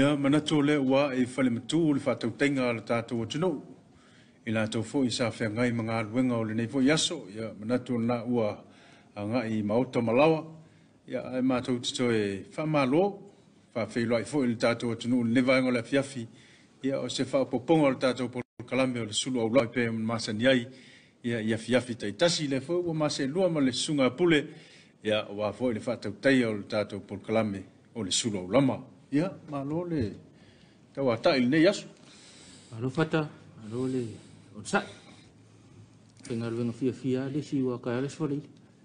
Ia manato le ua e fale matu le whatautenga le tātou atunu. I la tau fo i sa whengai mga aluenga o le nei fo yaso. Ia manato na ua anga i maota malawa. Ia ai mātou tito e whamalo. Whawheiloa i fo i le tātou atunu le nevaenga le Afiafi. Ia o se whaopoponga le tātou po kalame o le Suluaulama i pe masani ai. Ia i Afiafi taitasi le fo ua mase lua ma le sunga pule. Ia ua fo i le whatautai o le tātou po kalame o le Suluaulama. Ia, malo le tau atai le nei asu. Malo fata, malo le onsai. Penga luenga fia le si wa kaya le sfalai.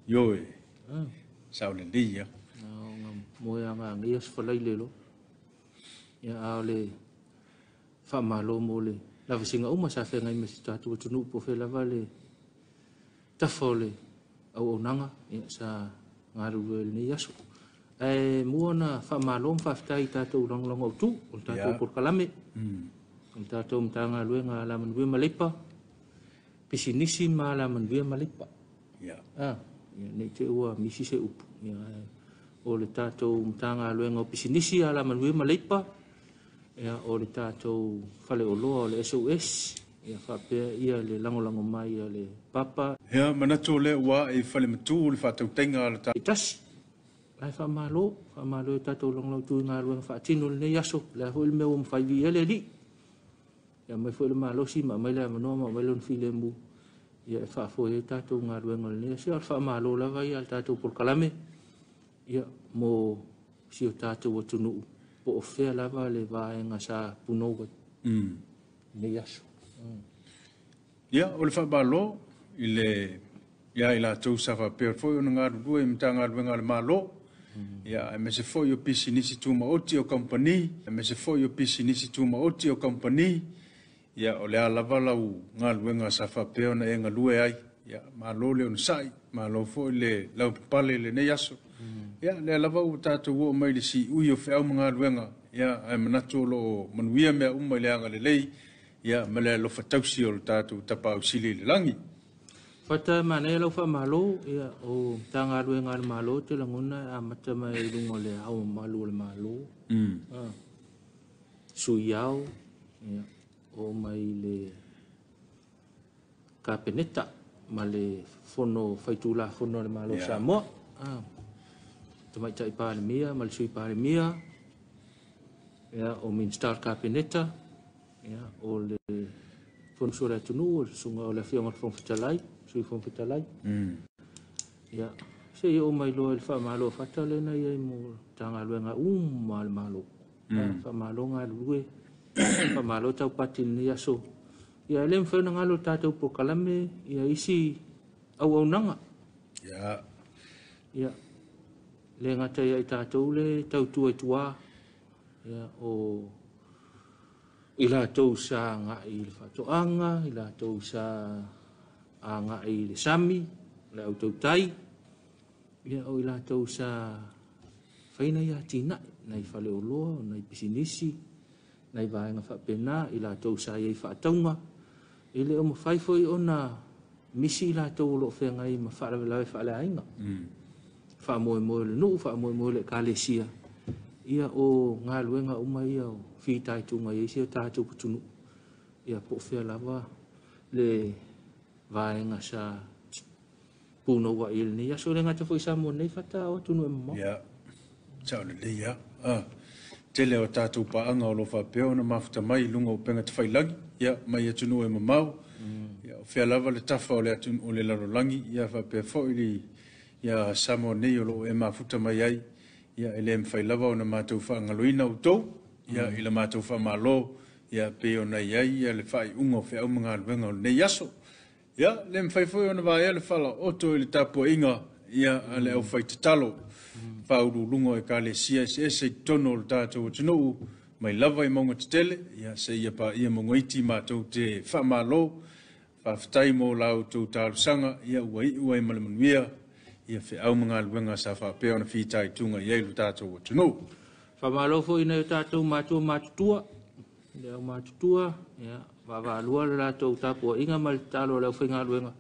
Yo e, sao le li ia. Moe anga ngia sfalai le lo. Ia ao le wha malo mo le lava singa uma sa whenga i mesi tātua tunu po whe lava le tafo le au onanga. Ia sa ngaru le nei asu. Muona whamalom whaftai tātou ranglanga o tū, o tātou porkalame. O tātou mtanga luenga ala manuia malepa. Pisinisi ma ala manuia malepa. Nei te ua misi se upu. O le tātou mtanga luenga o pisinisi ala manuia malepa. O le tātou whale o loa o le SOS. Ia whapea ia le langolango mai ia le papa. Ia manato le ua e whale matu le whatautenga ala tātou. Itasi. Lai whamalo e tātou langlau tui ngā ruanga whaatino le nei aso, le hoi le mea o mwhaivi ele li. Ia mai fwoi le malo si, ma mai le amanoa, ma mai le unwhile mu. Ia e whaafoi e tātou ngā ruanga le nei aso, al whamalo lawa ia al tātou porkalame. Ia mo si o tātou atunu, po o whea lawa le vaenga sa punoga nei aso. Ia, o le whamalo, i le ia i la tau sa whapea fwoi o ngā rurua i mta ngā ruanga le malo. Ia, me se foi o pisi nisi tuma oti o company, me se foi o pisi nisi tuma oti o company. Ia, o le alava lau ngā luenga sa whapea na e ngā lue ai. Ia, malo le on sai, malo foi le lau pale le nei aso. Ia, le alava u tātou o mai le si ui o wheau mga luenga. Ia, ai manatu lo manuia mea umai le anga le lei. Ia, me le lo fatausi o le tātou tapa au sili le langi. Fata mana e lau wha malo, ia o tanga ruenga le malo, te languna a mata mai lungo le au malo le malo. Sui au, ia o mai le kapeneta, ma le fono faitula fono le malo Samoa. Tamai tai pa le mia, ma le sui pa le mia. Ia o min star kapeneta, ia o le fono sura tunu, sunga o le fionga fono fitalai. Sui fong fitalai. Ya, se o mai lo el fa malo fatale na ye mo tanga luenga mal malo. Fa malo nga lue. Fa malo tau patin ni aso. Ya lem fa nga lo tatou po kalame ya isi au nanga. Ya. Ya. Le nga ta ya tatou le tau tua. Ya o ila tau sa nga il fa to anga, ila tau sa anga i le sami, le au tautai, ia o ila tau sa whaina ia tina, nei whale o loa, nei pisinisi, nei vaenga whapena, ila tau sa iei whaataunga, ile o mawhaifoi o na misi ila tau lo whenga i ma whaalawe whaale ainga. Whaamoe le nuu, whaamoe le kālesia, ia o ngā luenga umai ia o whitai tunga i si o tātou putunu, ia po whea lawa le vaenga sa puno wa il ni aso le ngata foi Samoa nei fata o tunu mo ya chao le ya tele o tatu pa anga o lo fa peo na mafuta mai lunga o penga te failagi ya mai e tunu e mamau ya o fea lava le tafa o le atun o le larolangi ya fa pe fo ili ya Samoa nei o lo e mafuta mai ai ya ele mfai lava o na matou fa ngaloina o tou ya ila matou fa malo ya pe o na iai ya le fai unga o fea umunga alwenga o nei aso. Ya, le mwhaifoi ona vai ele whala oto ili Tapuaiga ia ale au whaitatalo. Whauru lungo e ka le sia se tono le tātou atunuu mai lava i maunga te tele. Ia se ia pa ia maunga iti mātou te whamalo. Whawhatai mo lau tau tālu sanga ia ua i malamanuia. Ia whi au mga luenga sa whapea ona whitai tunga i eilu tātou atunuu. Whamalo fo ina i tātou mātutua. Leo mātutua, ia. Lua le rātou Tapuaiga ma le talo leo whainga luenga.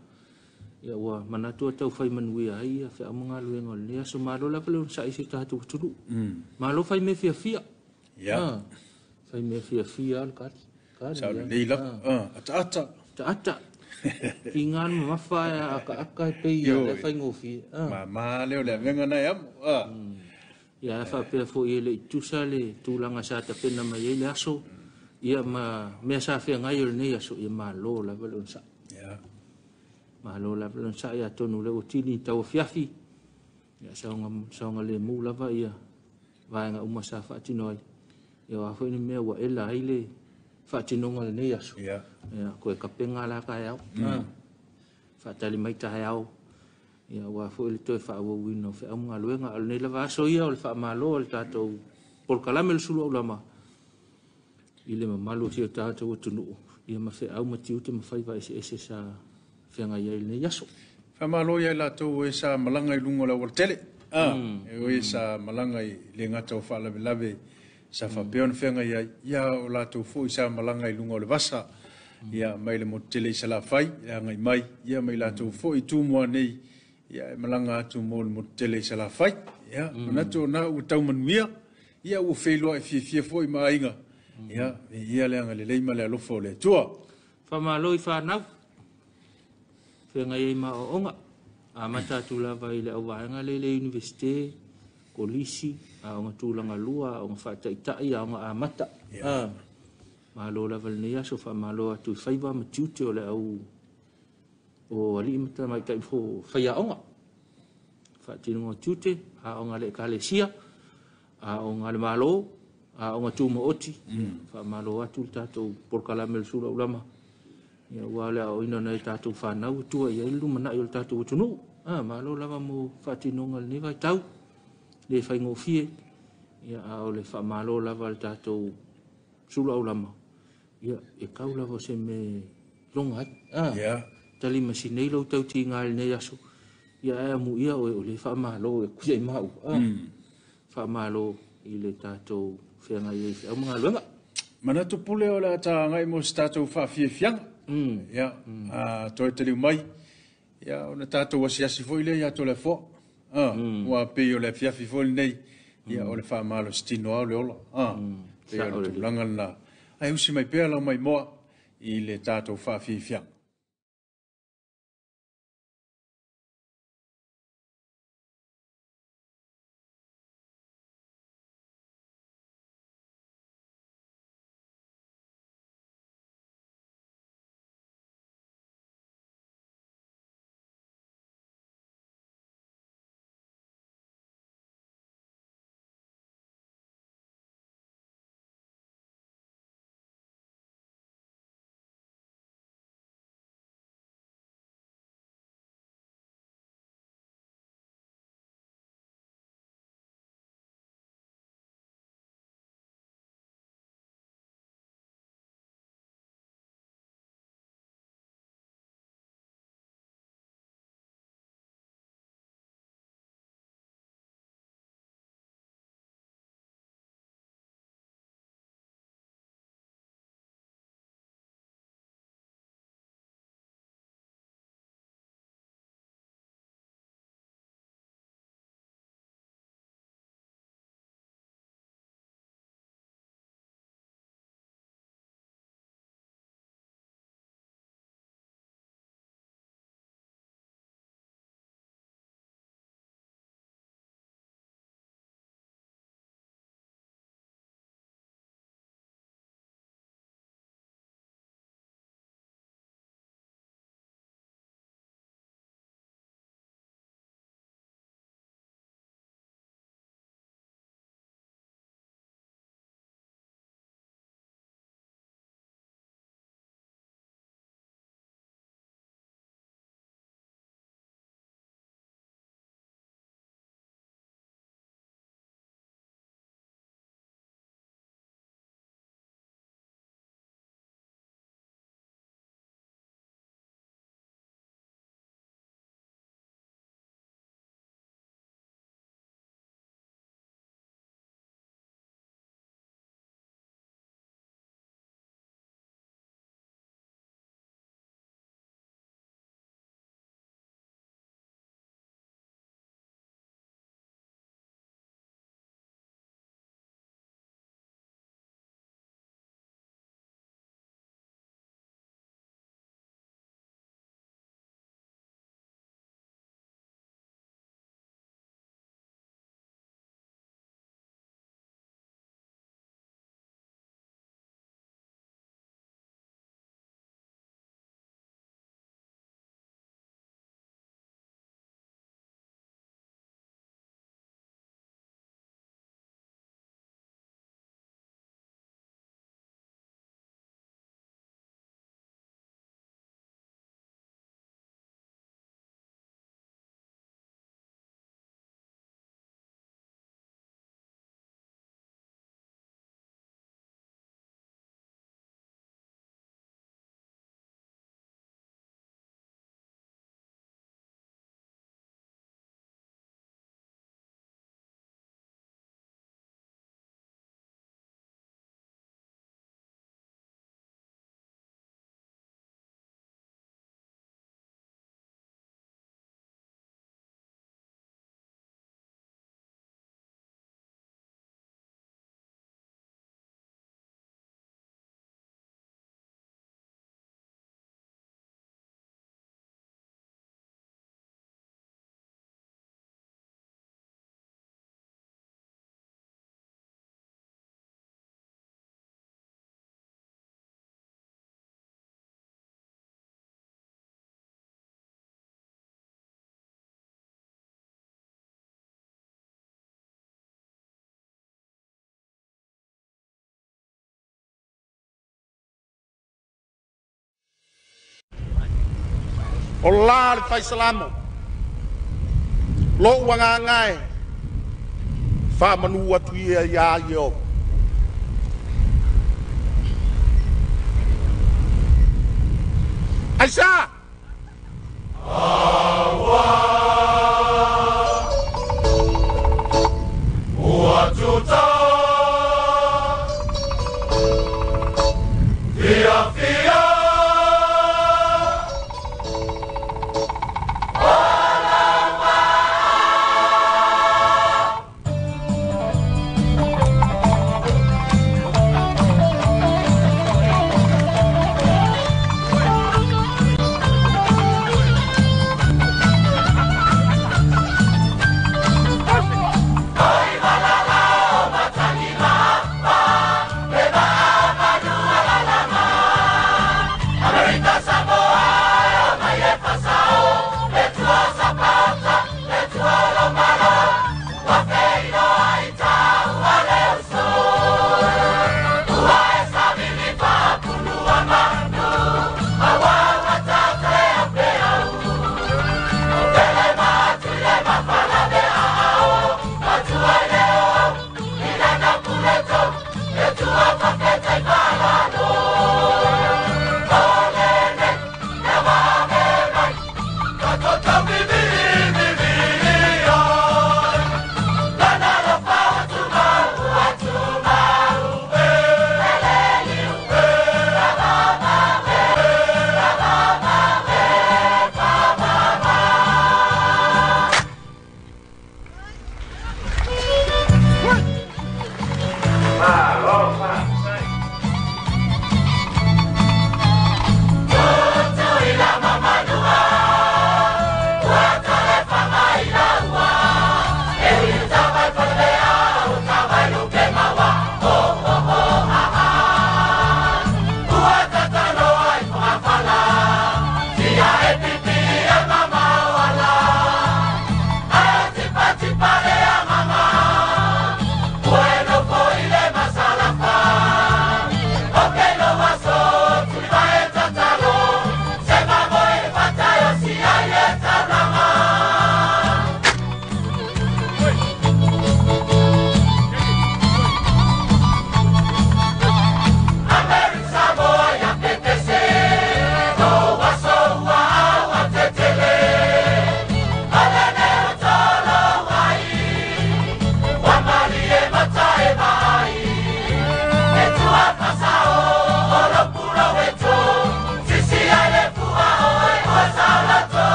Ia ua manatua tau whai manuia ai, ia whea mga luenga o lea. So malo la pale sa isi tātou tunu. Malo whai me fia. Ia. fai me Afiafi al kari. Sa le leila. Ata. Ata. Ki ngan mafa ya aka pe ya le fai ngofi. Ma leo le venga na yam. Ya fa pe fo ile tusa le tulanga sa ta pena mai ile aso. Ia me sa fe ngai le aso ia malo la velon sa. Ya. Malo la velon sa ya tonu le utili tau Afiafi. Ya saunga le mu lava ia. Vai nga uma sa fa tinoi. Ya wa fo ni me wa ela ile fa tinonga le aso. Ya. Ya ko ka penga la ka ya. Fa tali mai ta ya. Ya wa fo le to fa wo wino fa am nga luenga al ne lava so ia o fa malo al tato por kalamel Suluaulama. Ile malo si tato o tunu. Ia ma fe au matiu te ma fai vai ese sa fe nga ia le yaso. Fa malo ia la to e sa malanga i lungo la tele. E sa malanga i le ngata o fa lave sa fa peon fe nga ia o la to fo sa malanga i lungo le vasa. Ia mai le mo tele sa la fai ia ngai mai ia mai la to fo i tu mo nei. Ya malanga tu mo tele sa la fai ya na to na u tau manuia ya u felo e fi foi mainga ya ia le ngale le male lo fo le tua fa malo I fa na fe ngai ma onga a mata tu la vai le o va ngale le universite kolisi a nga tu la ngalua o fa ta ia nga mata malo la val ne so fa malo tu faiva ma tuti o le au o ali mata mai kai fo faia onga fa tino tute a onga le kalesia a onga le malo a onga tu mo oti fa malo atu tato por kalamel Suluaulama ya wala o ina nei tato fa na tu ya lu mana yo tato tunu malo lava mo fa tino ngal ni vai tau le fa ngofie ya o le fa malo lava tato Suluaulama ya e kaula vo se me longa ya tali masinei lo tau tingal ne yaso ia mu ia o le fa malo e ku mau fa malo I le tato fe ngai e o mga luenga mana to pule o la ta ngai mo stato fa fiang ya to tele mai ya ona tato wasi asi foi le ya to le fo wa pe yo le fiafi foi nei ya o le fa malo stino o le ola pe o le langal na ai usi mai pe la mai mo I le tato fa fiang o la le faisalamo lo wanga ngai fa manu atu ia yo Aisha awa uatuta Afiafi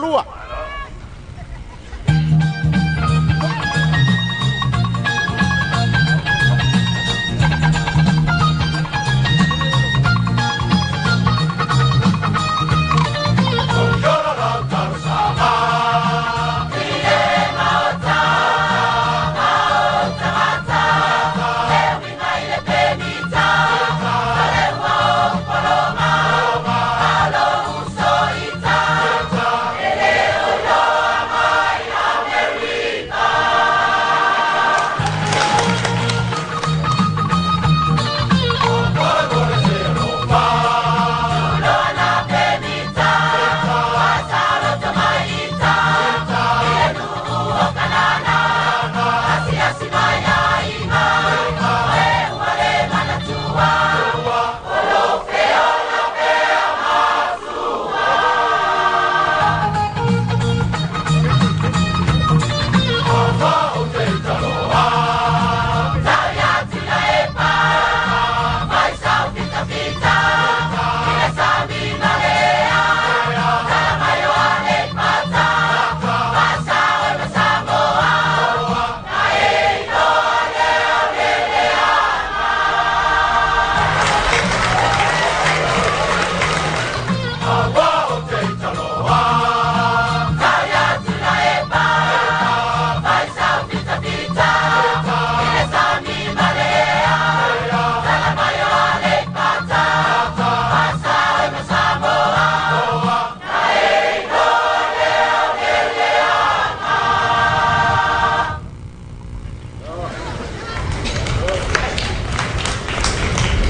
lua.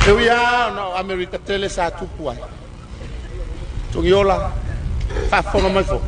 Ewia no America tele sa tupu ai. Tongiola fa fonga mai fo.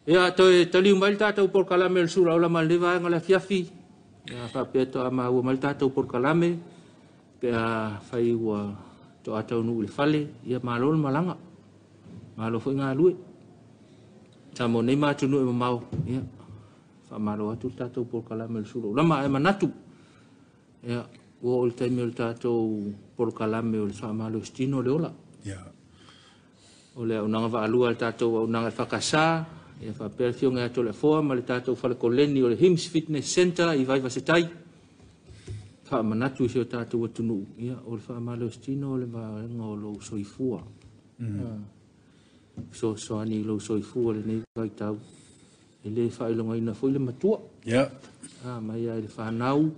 Ya to tali mal tata por kalame el Suluaulama le va ngala Afiafi. Ya fa peto ama u mal tata por kalame pe a fai wa to ata nu le fale ya malol malanga. Malo foi ngalu. Tamo nei ma tunu e mau ya. Fa malo atu tata por kalame el Suluaulama e manatu. Ya o el time el tata por kalame el sa malo stino le ola. Ya. Ole unanga va alu al tata unanga fakasa. E fa perfio nga to le fo ma le tato fa le koleni o le Hims Fitness Center I vai vasetai fa manatu se tato tunu ia o le fa malostino le ma ngolo soifua so ani lo soifua le nei vai tau ele fa lo ngai na foi le matua ya mai ia le fa nau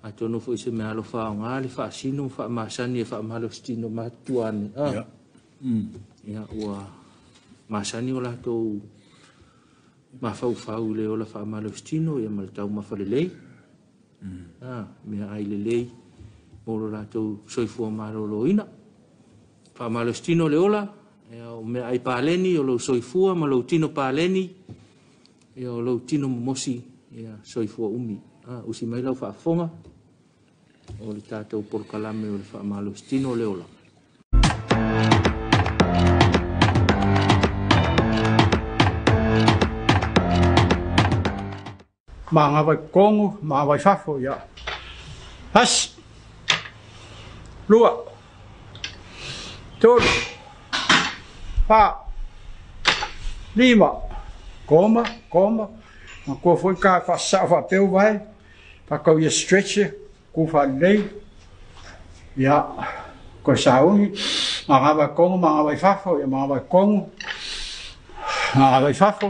a tono foi se me alo fa nga le fa sino fa masani fa malostino matuane ya ia wa masani ola to ma fau le ola fa malostino ia mal tau ma falelei me ai lelei mo la to soifua maloloina fa malostino le ola ia me ai paleni o lo soifua ma lo tino paleni ia o lo tino mosi ia soifua umi usi mai lau fa fonga o le tatou por kalame o le fa malostino le ola Mga vai kongo, mga vai fafo, ya. Has. Lua. Tolu. Pa. Lima. Koma. Ma kua foi ka fa sa fa peu vai. Pa kau ia stretch ku fa lei. Ya. Ko saungi. Mga vai kongo, mga vai fafo, ya mga vai kongo. Mga vai fafo.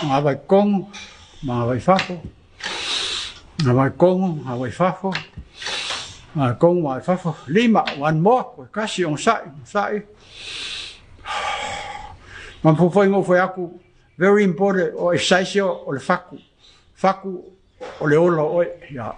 Mga vai kongo. Mga vai fafo, mga vai kongo, mga vai fafo, mga kongo, mga vai fafo. Lima, one more, kasi yung sai. Mampufoi ngo foi aku, very important, o exercise o le faku o le olo oe, ya.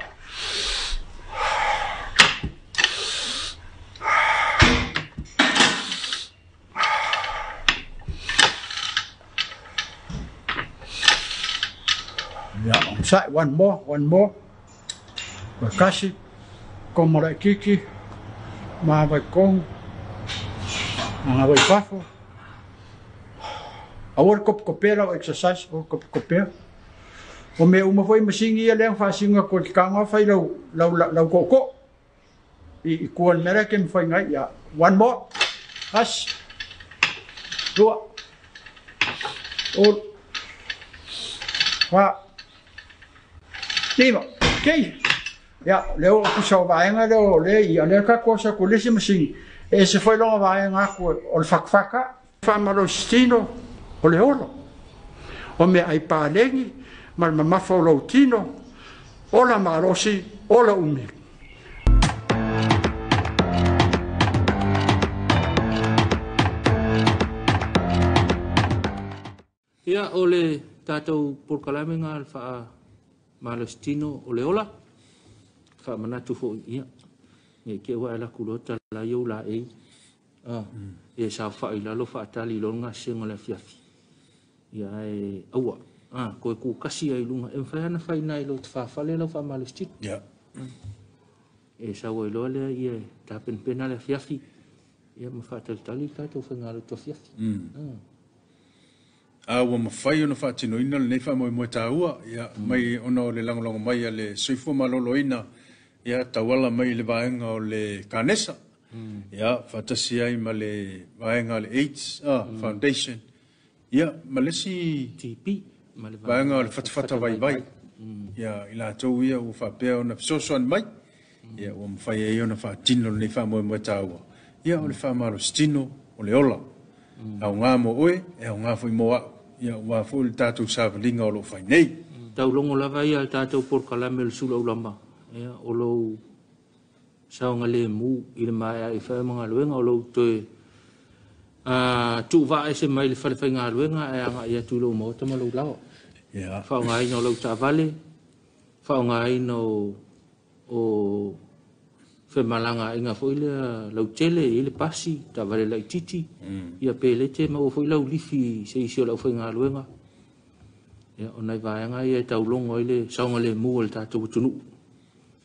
Yeah, say one more. Kasi kung maray kiki, mahabay kong, mga way pafo. Awal kopera o exercise o kopera. O me umavoy masingi aleng fasinga ko kanga fai lau koko. Ikuan mereka fai ngai ya. One more. As. Dua. Wa. Lima. Okay. Ya, leo ku sa vaenga leo le ia le ka cosa ku le masingi. E se foi longa vaenga ku o fakfaka. Famalo stino o le olo. O me ai palengi, mal mamafa o lautino, o la marosi, o la umi. Ia o le tātou porkalamenga alfa malostino o le ola. Fa manatu fo ia. Nge ke wa ala kulota la yo la e. E sa fa ila lo fa tali longa singa le fiafi. Ia e awa. Ko ku kasi ai lunga e fa na fa ina lo fa fa le lo fa malostino. Ya. E sa wo lo le ia ta pen pena le fiafi. Ia ma fa tali ka to fa ngalo to fiafi. Wa mawhai ona whaatinoina le nei wha moe tāua. Ia, mai ona o le langolongo mai a le soifo maloloina. Ia, tawala mai le vaenga o le kanesa. Ia, whatasi ai ma le vaenga le AIDS Foundation. Ia, ma lesi TP. vaenga o le whatawhata vai. Ia, ila tau ia o whapea ona fisosoan mai. Ia, o mawhai ai ona whaatino le nei wha moe tāua. Ia, o le wha maro stino o le ola. Au ngā mo oe, e au ngā fui moa. Ia, wā fui le tātou sāwalinga o lo whai nei. Tau longo lava ia le tātou porkalame le Suluaulama. Ia, o lo saonga le mu i le mai a i whae mga luenga o lo toe. Tu vae se mai le whai ngā luenga e anga ia tu lo mo tama lo lao. Ia. Whao ngā ino lo tā vale. Whao ngā ino o whemalanga inga fwoi le lau tele i le pasi, ta vale lai titi. Ia pele te ma o fwoi lau lifi se isi o lau fwoi ngā luenga. Ia o nai vaenga ia tau longo i le saunga le mua le tātou tunu.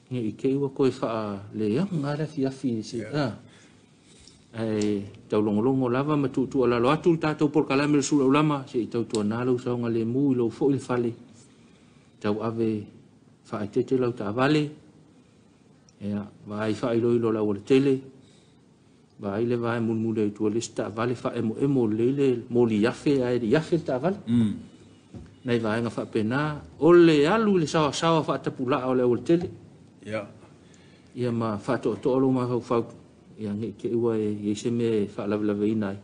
Ia i kei ua koe wha le yang ngā le fiafi se. Tau longo lava ma tu ala lo atu le tātou porkalame le Suluaulama se i tau tua nālau saunga le mua i lau fwoi le fale. Tau ave wha i tete lau tā vale. Ia, vai fa ilo la o tele. Vai le vai mulmule tu le sta vale fa emo le mo li yafe ai li yafe ta vale. Nei vai nga fa pena o le alu le sa fa tapula o le o tele. Ia. Ia ma fa to lo ma fa ia nge ke ua e se me fa la ina.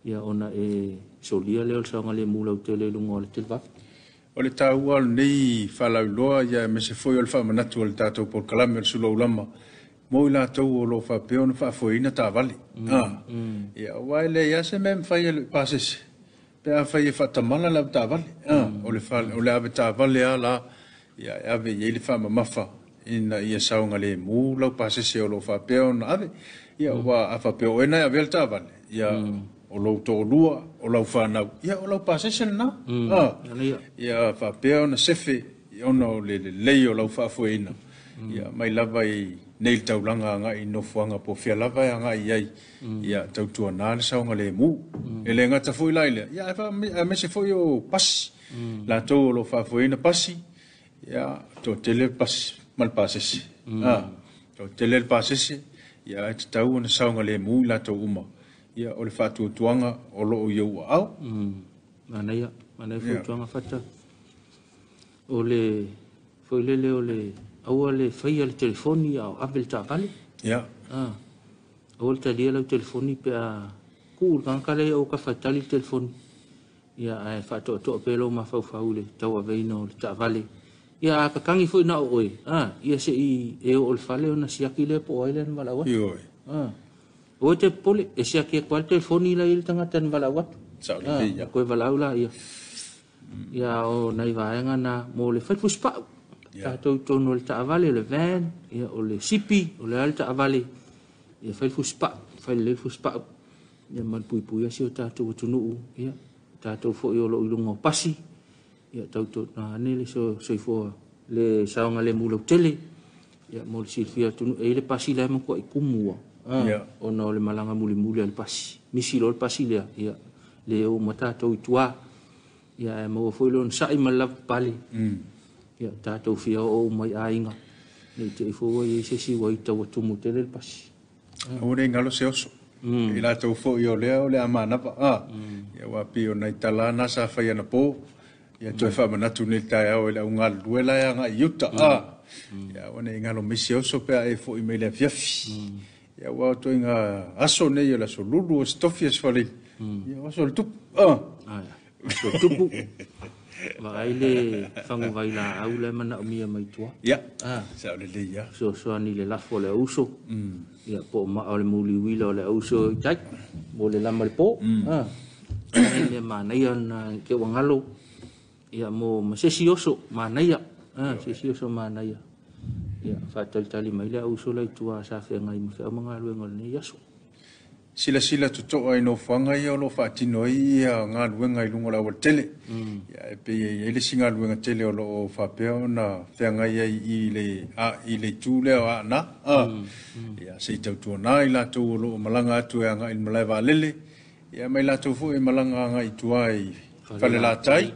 Ia ona e solia le o sa nga le mula o tele lungo le telva. O le tāua nei whalauloa ia me se foi o le whamanatu o le tātou porkalame o le Suluaulama. Mo i lātou o lo whapeo na whafoina tā vale. Ia waile ia se me mwhai le pasese. Pea whai e whatamala lau tā vale. O le ave tā vale a la ia ave i le whamamafa ina ia saunga le mū lau pasese o lo whapeo na ave. Ia wa a whapeo ena ia vel tā vale. Ia o lo to lua o lo whanau. Ia o lo pasese na. Ia whapeo na sefe ona o le lei o lo whafoina. Ia mai lava i neil taulanga nga i nofuanga po fia lava nga i ai. Ia tautua nā le saunga le mū. E le ngata fui laile. Ia me se foi o pasi. La tau o lo whafoina pasi. Ia to tele pasi mal pasese. To tele pasese. Ia e te tau na saunga le mū la tau uma. Ia o le whātuatuanga o loo iau au. Manai whātuanga whata. O le whailele o le aua le whaia le telefoni au avel tā vale. Ia. O le talia lau telefoni pe a kūr kankale o ka whaitali telefoni. Ia e whātuatua pelo ma whau le tau aveina o le tā vale. Ia a kakangi fwoi na o oe. Ia se i e o le whale o na siaki le po oile na wala watu. Ioi. O te pole, e sia ke kwa telefoni la il tangata na wala watu. Sauri ia. Koe wala ula ia. Ia o nai vaenga na mo le whaifu spau. Tātou tono le taavale, le van, ia o le sipi, o le ale taavale. Ia whaifu spau, whaifu spau. Ia man pui asi o tātou atunuu, ia. Tātou fo i o lo ilunga o pasi. ia tautu na ne le soifua le saonga le mulau tele ia mo le silfia tunu e le pasi le mo ko ikumua ona le malanga muli le pasi misi lo le pasi le ia le o matatou itua ia e mo foi lon sai malav pali ia tatou fia o mai ainga nei te fo ia se si wai tau tumu tele le pasi o le ngalo se oso i la tau fo i o le amana pa ia wa pio na itala na sa fai na po ia toi fa manatu ni tai au le ungal duela ia nga yuta ia wana ngalo misi oso pe e fo i me le fiafi ia wa toi nga aso nei la so lulu stofia sfali ia wa so tup so tupu ma ile fangu vai la au le mana mia mai tua ia sa le ia so ani le lafo le uso ia po ma ole muli wilo le uso tai mo le lama le po le mana ia na ke wangalo ia mo masesi oso mana ia sesi oso mana ia fa tali mai le uso le tua sa fe ngai mo ka manga lu ngol ni yaso sila tuto ai no fanga ia lo fa tino ia nga luenga i lungo la tele ia pe ile singa luenga tele lo fa pe ona fanga ia i le tule na ia se tautu na ila tu lo malanga tu nga i malai va lele ia mai la tu fu i malanga nga i tuai fa le la tai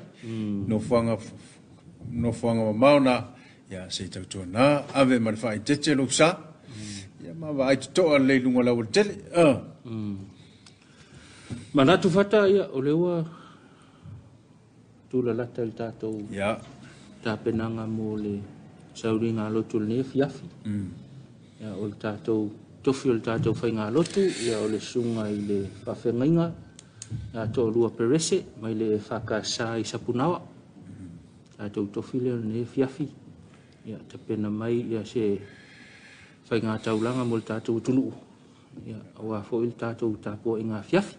no fanga mauna ia se tautu na ave mal fa i tete lo sa ia ma va i to le lungo la tele mana tu fata ia o lewa tu la lata il tatou ia ta penanga mo le sauringa lotu le fiafi ia o tatou tofi o tatou fainga lotu ia o le sunga i le fafengainga ia to lua perese mai le fakasa i sapunawa tatou tofi le fiafi ia ta pena mai ia se fainga taulanga mo le tatou tunu ia wa fo il tatou Tapuaiga Afiafi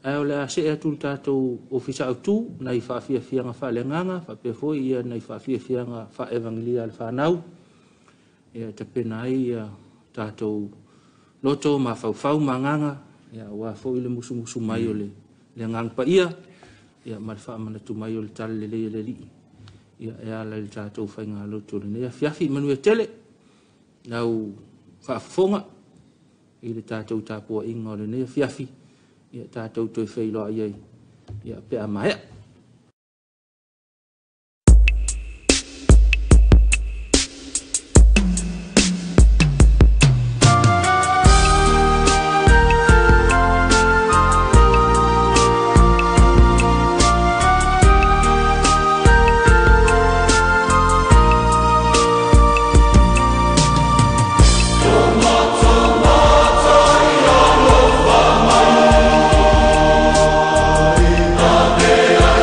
ai ole ase e tu tatou ofisa tu nai fa fia nga fa lenganga fa pe fo ia nai fa fia nga fa evangelia al fa nau ia te penai ia tatou loto ma fa manganga ia wa fo ile musu mai ole le ngang pa ia mal fa mana tu mai ole tal le li ia la il tatou fa nga loto le Afiafi manu tele nau fa fonga ile tatou Tapuaiga o le Afiafi ia tatou toi feilo ai ia pe amae Yeah.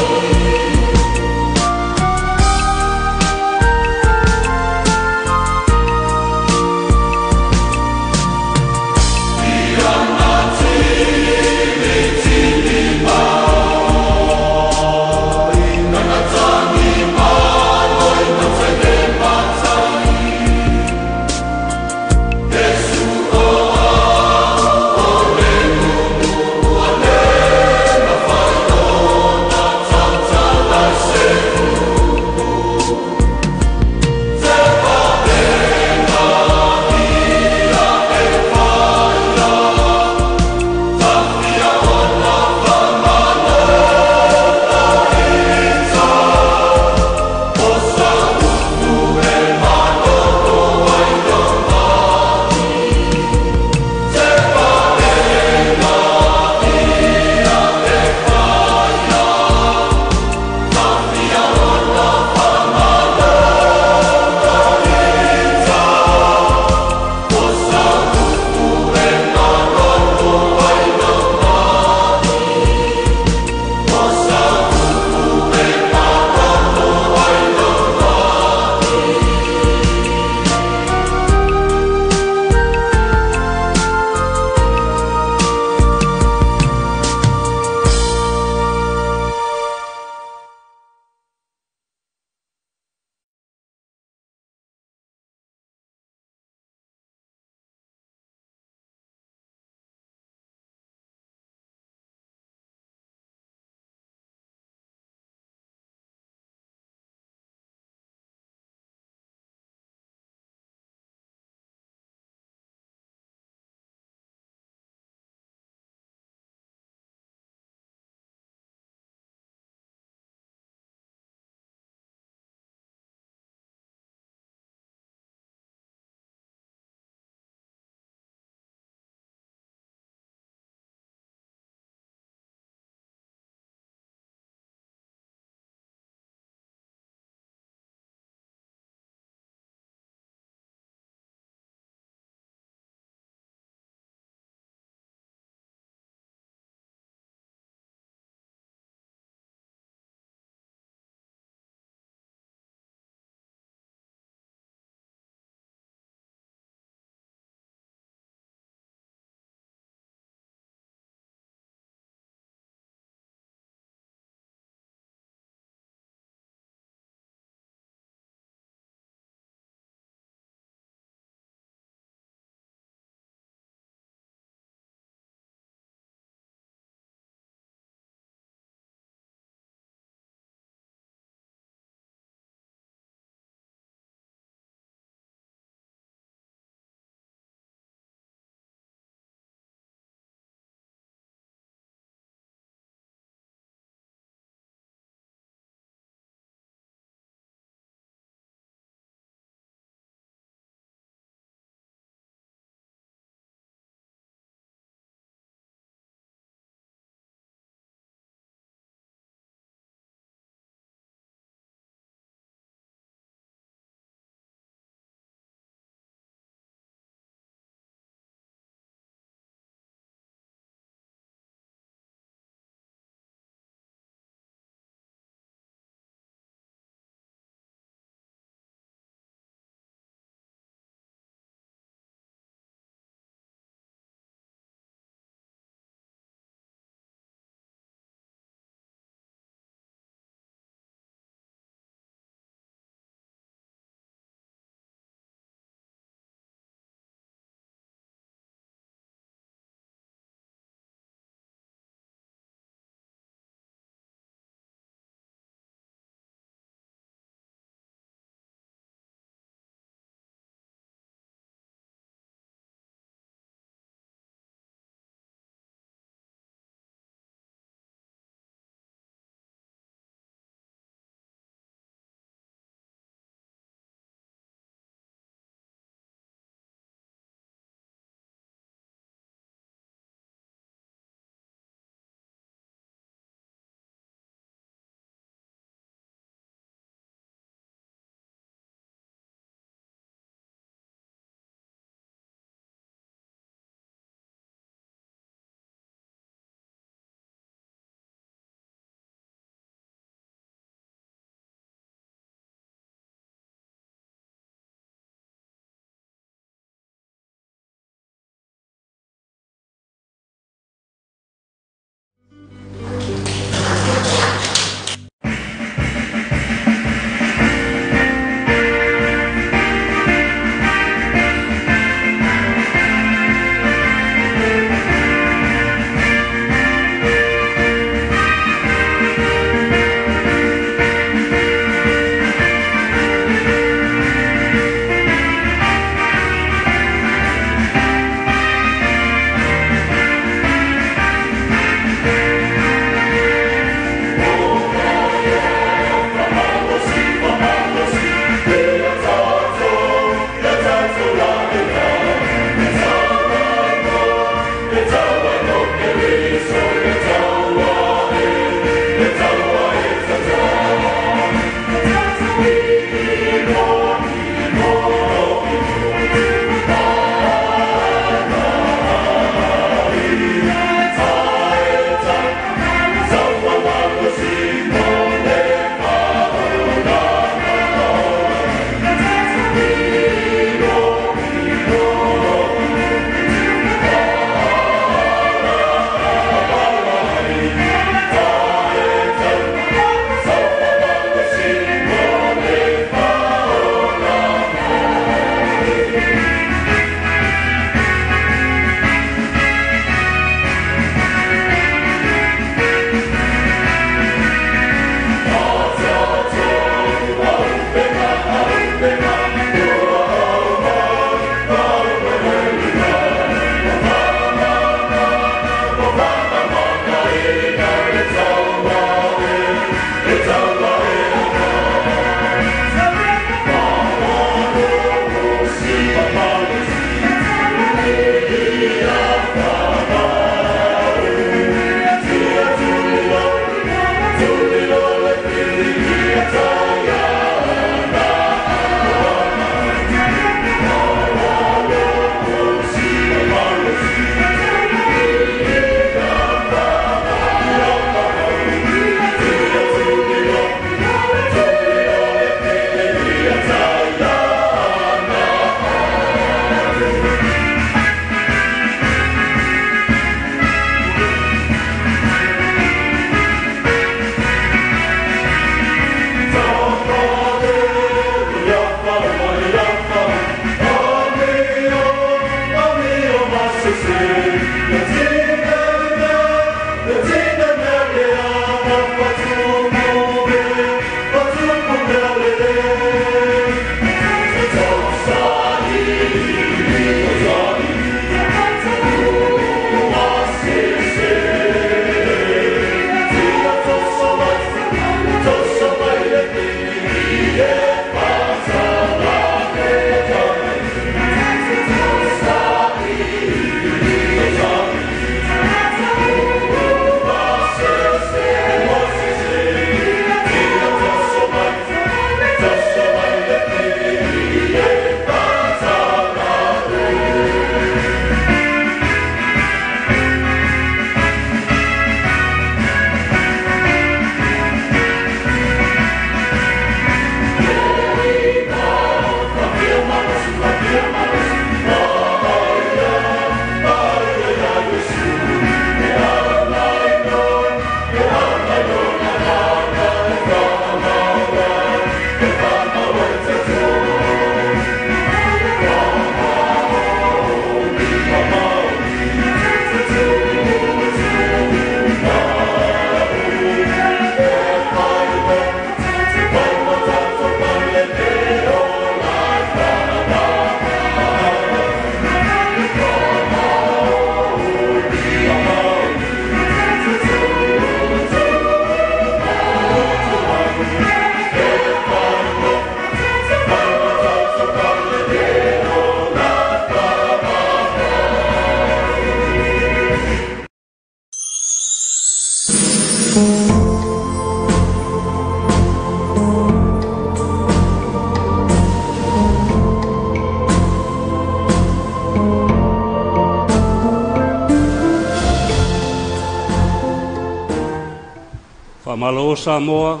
Malo Samoa,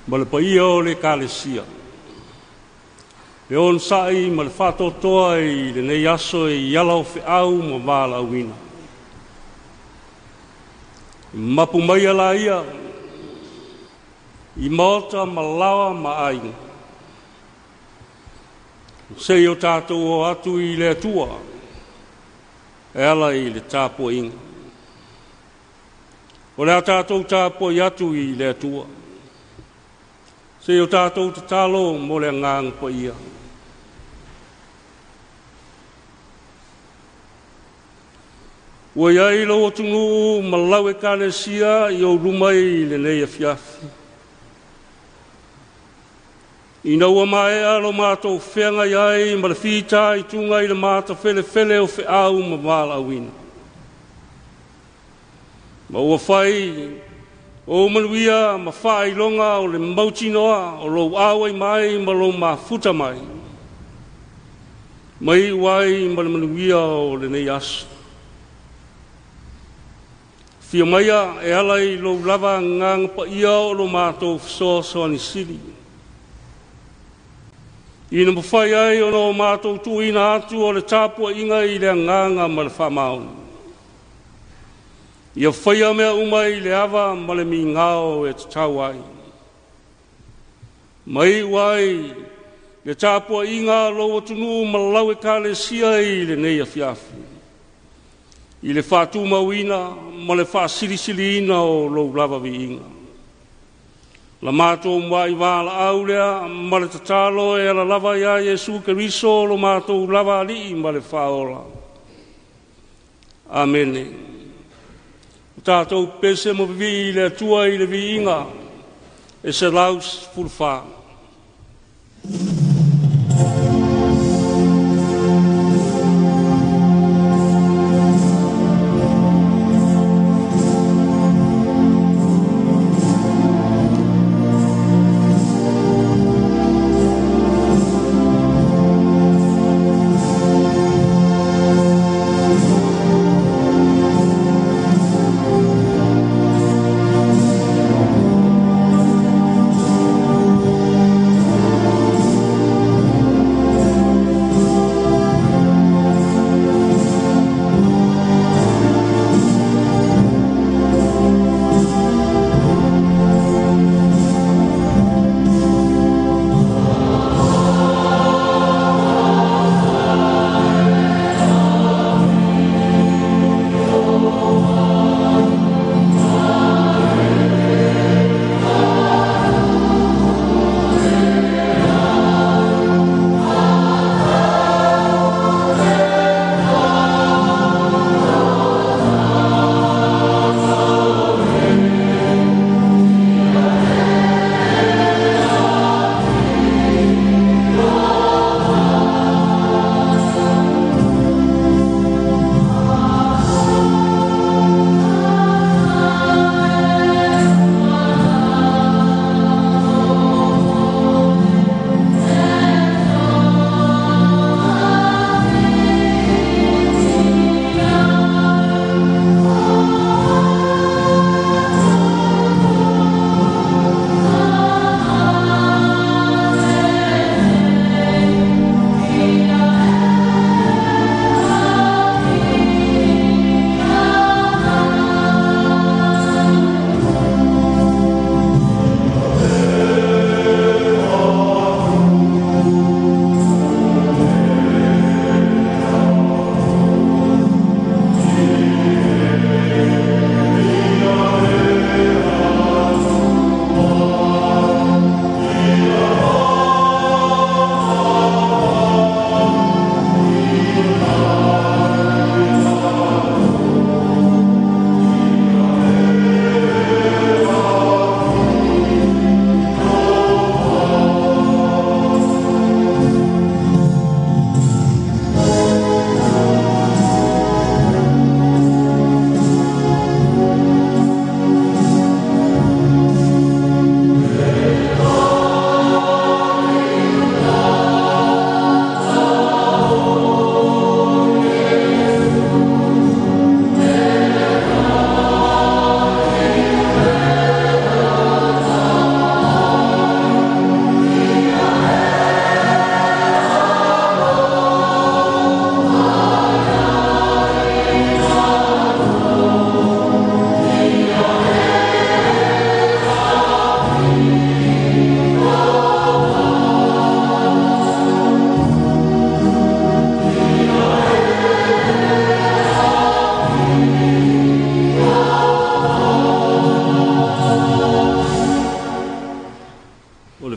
ma le paia o le kalesia. Le on sai ma le whatotoa i le nei aso i yala o whiau ma wala wina. Mapu mai ala ia, i maota ma lawa ma ainga. Sei o tātou o atu i le atua, e ala i le Tapuaiga. O le tātou tāpoi atu i le atua. Se o tātou te talo mo le ngang pa ia. Ua iai lo o tungu malau e kalesia i o rumai le nei Afiafi. I naua mai alo mātou whenga iai ma le whita i tunga i le mātou whele o whiau ma wala wina. Ma ua whai o manuia ma whai longa o le mautinoa o lo awai mai ma lo ma futa mai. Mai wai ma le manuia o le nei aso. Fia maia e alai lo lava ngang pa ia o lo mātou so ni siri. Ina mawhai ai o lo mātou tuina atu o le Tapuaiga i le nganga ma le whamaunu. Ia whaia mea umai le awa ma le mi ngao e te tau ai. Mai wai le Tapuaiga lo atunu ma lau e kalesia i le nei Afiafi. I le whātu mawina ma le whāsirisirina o lo lava viinga. La mātou mwai wāla aulea ma le tatalo e la lava ia Jesu Keriso lo mātou lava li ma le whaola. Amene. Tātou pese mo vivi le atua i le viinga e se laus fulwha.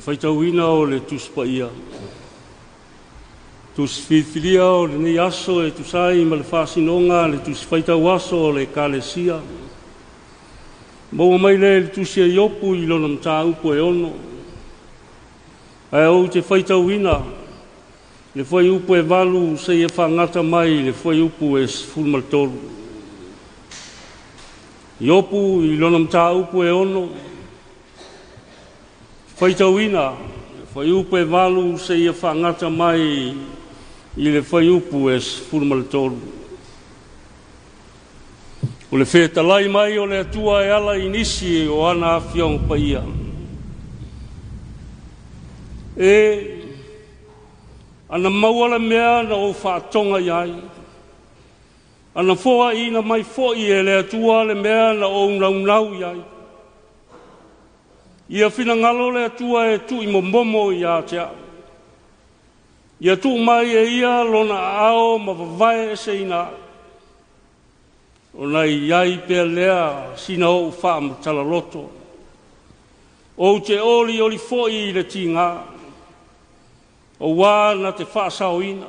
whaitauina o le tuspaia. Tusfifilia o le nei aso e tusai ma le whasinonga le tuswhaitau aso o le kalesia. Maua mai le tusia iopu I lona mta upo e ono. Ai au te whaitauina, le whai upo e valu se e whangata mai le whai upo e fulmaltolu. Iopu I lona mta upo e ono. Whaitauina, le whai upo e valu se e whangata mai I le whai upo e fulmaltolu. O le whetalai mai o le atua e ala inisi o ana Afiong paia. E ana mauala mea na o whaatonga iai. Ana foa ina mai foi e le atua le mea na o unau iai. Ia whina ngalo le atua e tu I momomo ia tea. Ia tu mai e ia lona ao ma vavae e se ina. O nei iai pe lea sina o whaam talaloto. O te oli foi le tinga. O wā na te whaasauina.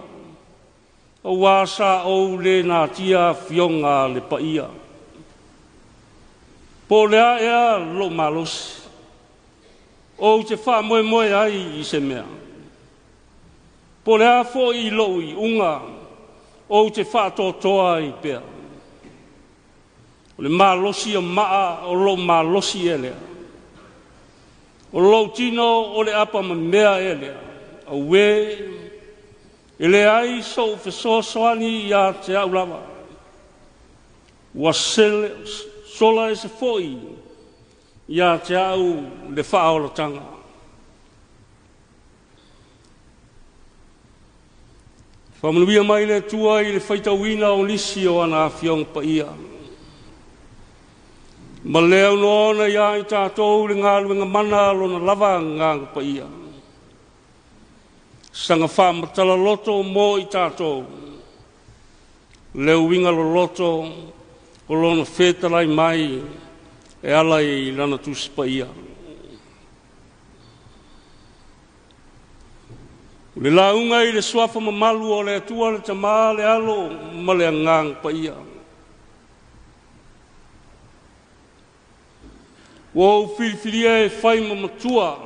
O wā sa o le nā tia fionga le paia. Po lea ea lo malosi. O te wha moe ai I se mea. Po lea foi lo I unga. O te wha totoa I pea. O le malosi o maa o lo malosi e lea. O lo tino o le apa ma mea e lea. O we e le ai so fesoasoani ia te aulama. Ua sola e se foi ia te au le whaolatanga. Whamanuia mai le tua I le whaitauina o nisi o ana Afiong paia. Ma leo no ona ia I tātou le ngāluenga mana lona lava ngāngu paia. Sanga whamatala loto mo I tātou. Leo winga lo loto o lona whetalai mai e ala I lana tusipaia. Le launga I le swafa mamalu o le atua le tamaa le alo ma le ngang paia. Wo filifilia e whai mamatua.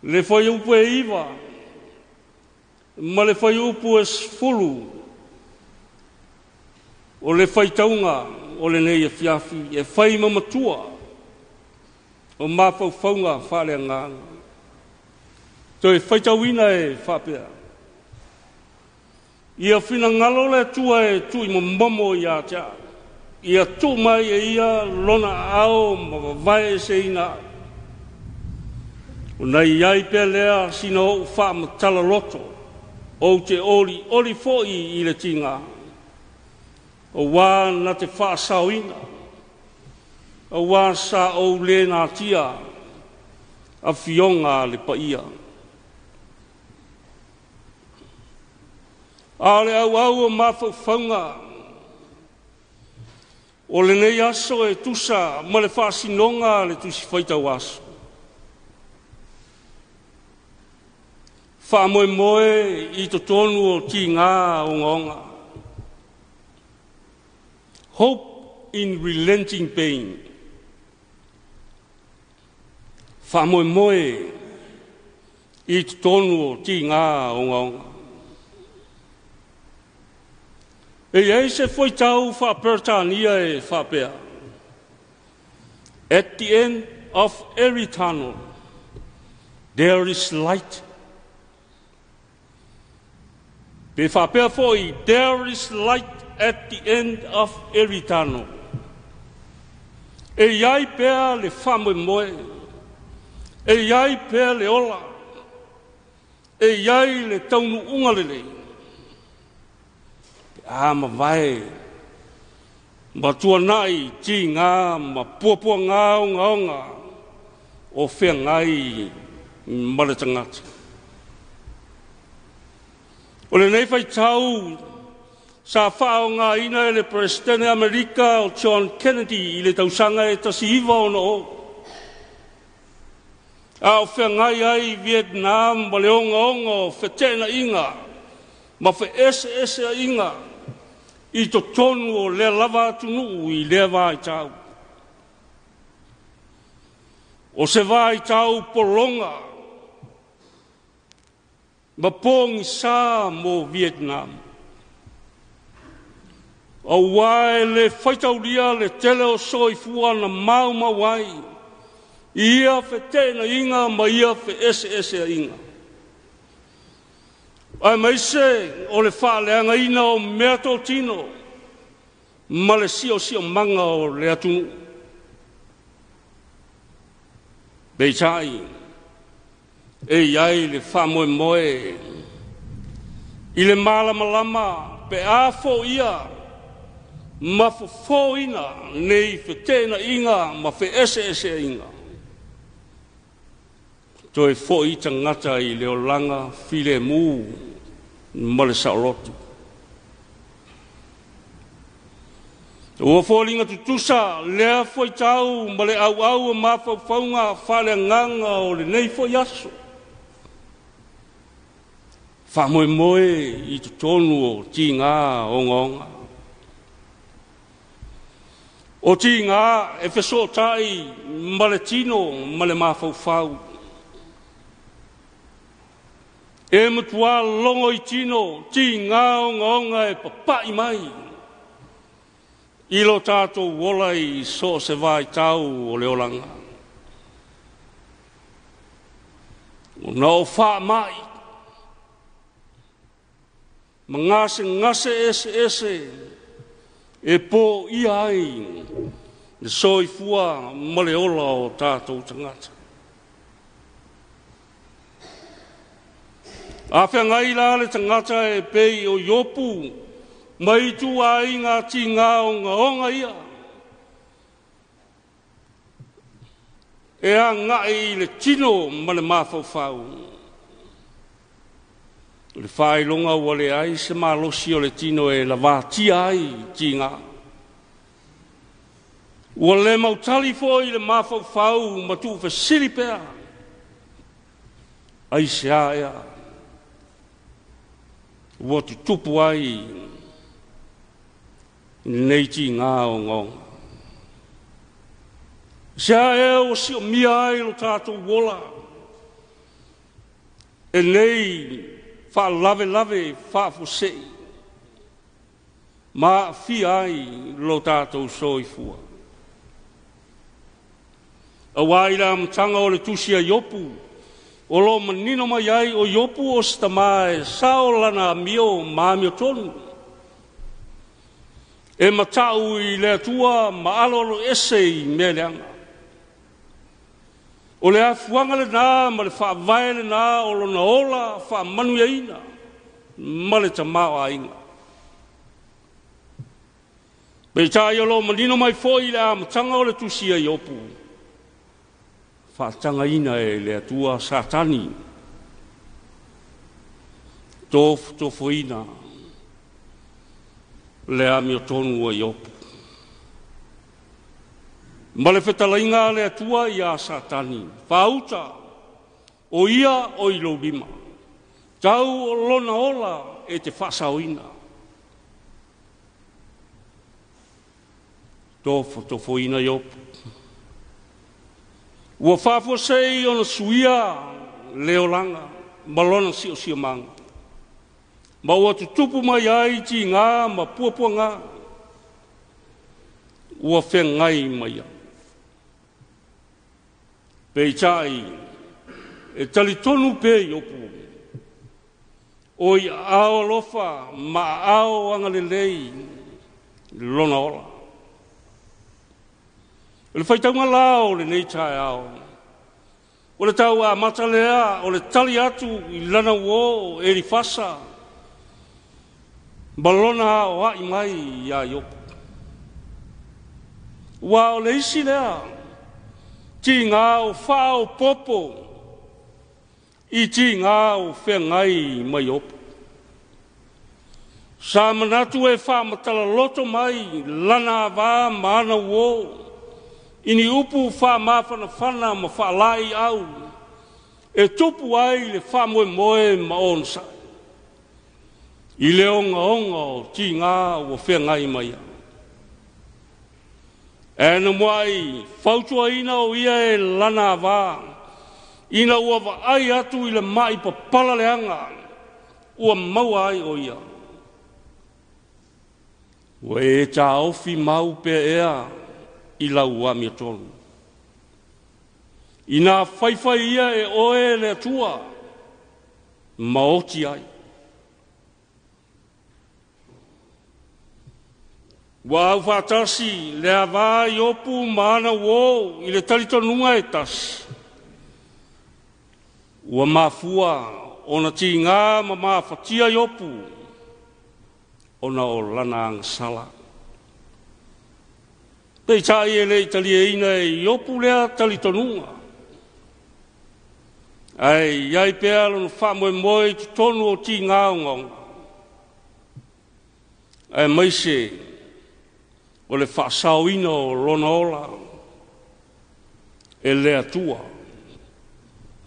Le whai upu e iwa. Ma le whai upu e sfulu. O le whai taunga o le nei Afiafi e whai mamatua. O mafau whaunga whale nganga. Toi whaitauina e whapea. Ia whina ngalo le tua e tui momo ia tea. Ia tu mai e ia lona ao ma vai se ina. O nei iai pia lea sina o wha tala loto. O te oli foi I le tinga. O wā na te wha sauina. O wā sa o le nā tia. A fionga le paia. A le au o mawhau whaunga. O le nei aso e tusa ma le whaasinonga le tusi whaitau aso. Whaamoe I to tonu o ti ngā o ngonga. Hope in relenting pain. Whaamoe I to tonu o ti ngā o ngonga. E ei se whaitau whaapertania e whapea. At the end of every tunnel, there is light. Pe whapea foi, there is light at the end of every tunnel. E iai pea le whamoe. E iai pea le ola. E iai le taunu ungalele. Ma vai. Ma tua nai ti ngā ma puapua ngā onga. O whea ngai ma le tangata. O le nei whai tau sa whao ngā ina e le Presidente Amerika o John Kennedy I le tausanga e tasi iwa ono o. A o whengai ai Vietnam, ma le onga whetena inga, ma whe ese inga, I to tonu o le lava atunu I le vai tau. O se vai tau polonga, ma pongi sa mo Vietnam. O wai le whaitauria le tele o soifua na mau mawai. Ia whetena inga ma ia whe ese inga. Ai maise o le whaaleanga ina o mea tō tino. Ma le sio manga o le atunu. Beitai. E iai le whamoe. I le malama pe a fo ia. Ma fo ina nei whetena inga ma whe ese inga. Toi fo I tangata I leo langa file mu ma le saolotu. Ua fo linga tutusa lea fo I tau ma le au ma faunga whale nganga o le nei fo yaso. Whamoe I tutonu o ti ngā o ngonga. O ti ngā e wheso tai ma le tino ma le mawhau. E mutua longo I tino, ti ngā o ngonga e papai mai. Ilo tātou wolai so se vai tau o leolanga. O na o wha mai. Ma ngase ese. E po I ai. Ne soifua ma leola o tātou tangata. A whengai la le tangata e pei o iopu, mai tu a inga ti ngā o ngā onga ia. E a ngai le tino ma le mawhau. Le whailonga ua le ai se malosi o le tino e la vāti ai ti ngā. Ua le mautali foi le mawhau ma tu whesiri pēr. Ai se a ea. Ua tu tupu ai nei ti ngā o ngonga. Sea e o si o mia ai lo tātou wola. E nei wha lave whafusei. Ma fi ai lo tātou soifua. A waira mtanga o le tusia iopu. O lo manino mai ai o iopu o stamae sao lana mio mamio tonu. E matau I le atua ma alolo esei me leanga. O le afuanga le nā ma le whaavae le nā o lo na ola wha manu ina ma le tamao a inga. Pei tai o lo manino mai foi le amatanga o le tusia iopu. Whaatanga ina e le atua satani. Tofo ina. Le amio tonu a iopu. Ma le whetalainga le atua I a satani. Whauta. O ia o ilo lima. Tau o lona ola e te whasao ina. Tofo ina iopu. Ua whafosei o na suia leolanga, malona sio manga. Ma ua tutupu mai ai ti ngā, ma puapua ngā. Ua whengai mai ai. Pei tai, e tali tonu pe iopu. O I ao lofa, ma ao anga lelei, lona ola. O le whaitaunga lao le nei tae ao. O le tau a matalea, o le tali atu I lana uo e li fasa. Balona o ai mai ia iopu. Ua o le isi lea, ti ngā o whao popo, I ti ngā o whengai mai iopu. Sa manatu e whamatala loto mai, lana wā maana uo, Ini upu wha mawhana whana ma wha lai au. e tupu ai le whamoe moe maonsa. I le onga o ti ngā o whengai mai a. E na moai, whautua ina o ia e lana wā. Ina ua wa ai atu i le mai pa pala leanga. Ua maua ai o ia. Ua e tā ofi mau pe ea i lau a mia tonu. Ina whaiwhai ia e oe le tua. Maoti ai. Wa au whātasi le awā i opu maana wō i le talitonunga e tasi. Ua mafua ona ti ngā ma mawhatia i opu ona o lana sala. Pei tai e le itali e ina i opu lea talitonunga. Ai, iai pēa lona whamoe moe tu tonu o ti ngā o ngonga. Ai, maise, o le whaasauina o lona ola, e lea tua,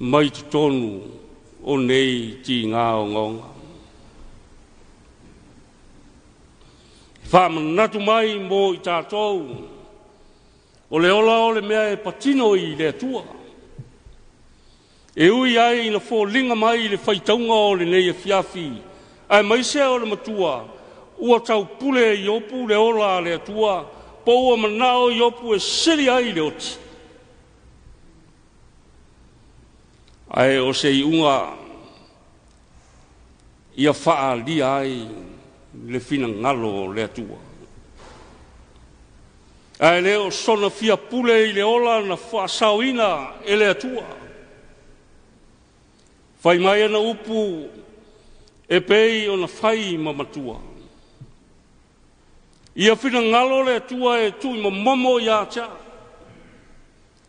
mai tu tonu o nei ti ngā o ngonga. Whaamanatu mai mō i tātou, o le ola o le mea e patino i lea tua. E ui ai ina fōlinga mai i le whaitaunga o le nei Afiafi, ai maise o le matua, ua tau pule i opu le ola le atua, po ua manao i opu e siri ai le oti. Ai o se i unga, ia faa li ai le fina ngalo le atua. Ai leo sona fia pule i le ola na faa sauina e le atua. Fai mai ana upu e pei o na fai mamatua. Ia whina ngalo le tua e tui momo ia tia.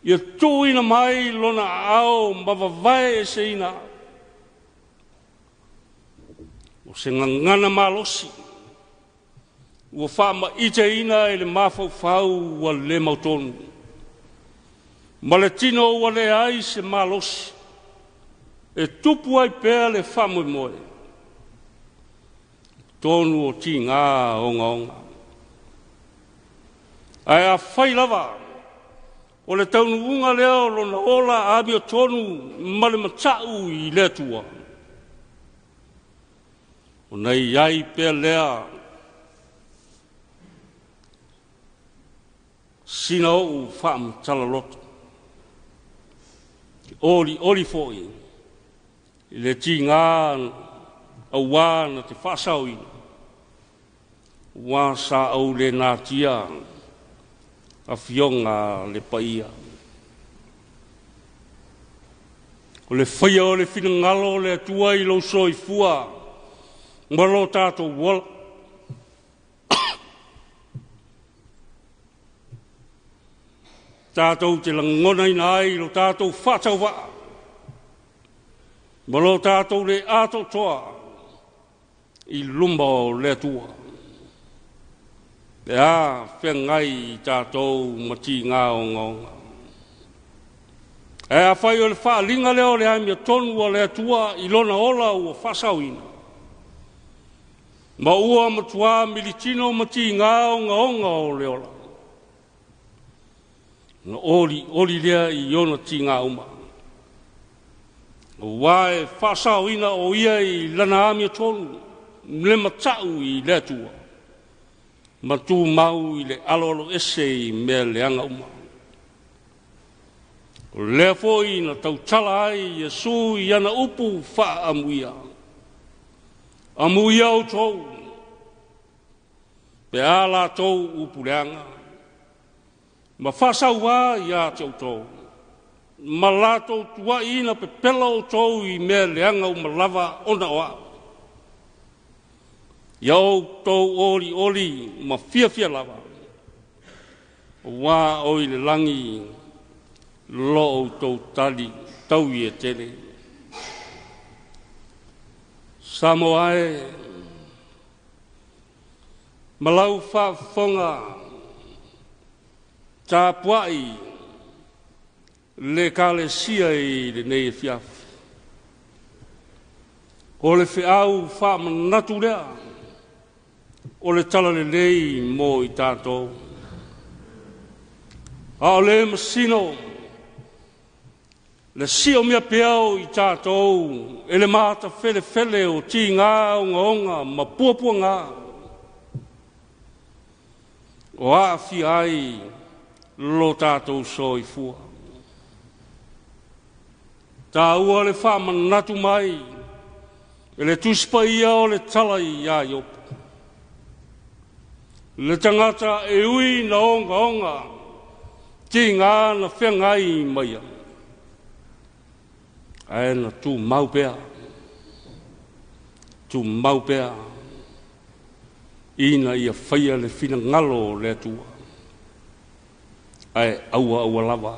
Ia tui na mai lona ao mawawai e se ina. O se ngangana malosi. Ua whaama ite ina e le mawhau whau wa le mautonu. Ma le tino wa le ai se malosi. E tupu ai pēa le whamoe moe. Tonu o ti ngā onga onga. Ai a whai lava, o le taunu unga leo lona ola abi o tonu male matau i le tua. O nei ai pēa lea, sina o whaam talalota. Oli fōi. I le ti ngā au wā na te whasau ina. Wā sa au le nā tia a fionga le paia. O le whaia o le whina ngalo le atua i lo soi fua. Maro tātou wala. Tātou te langona ina ai lo tātou whatau waa. Malo tātou le ato toa i lumba o le tua. E a whengai tātou mati ngā o ngonga. E a whai o le wha linga leo le haimia tonu o le tua i lona ola ua whasauina. Ma ua matua militino mati ngā o ngonga o le ola. Na oli lea i ona ti ngā uma. Wae whasauina o ia i lana amia tonu, le matau i le tua. Matu mau i le alolo ese i mea leanga uma. O lea foi na tautala ai Yesu i ana upu wha amuia. Amuia o tou. Pe ala tou upu leanga. Ma whasau wā i a tau tou. Ma lato tua ina pe pela o tou i mea leanga o malawa ona oa. Iau tou oli ma fia lava. O wā o i le langi lo o tou tali tau i e tele. Samoa e malau whaafonga Tapuaiga le kale sia i le nei Afiafi. O le whiau whaamanatu lea. O le tala le lei mō i tātou. A o le masino. Le sio mea peao i tātou. E le mata fele fele o ti ngā onga onga ma puapua ngā. O Afiafi ai lo tātou soi fua. Tā ua le whaamanatu mai. E le tuspa ia o le tala i a iopa. Le tangata e ui na onga onga. Ti ngā na whengai maia. Ae na tū maupea. Tū maupea. Ina ia whaia le whina ngalo le atua. Ae aua lava.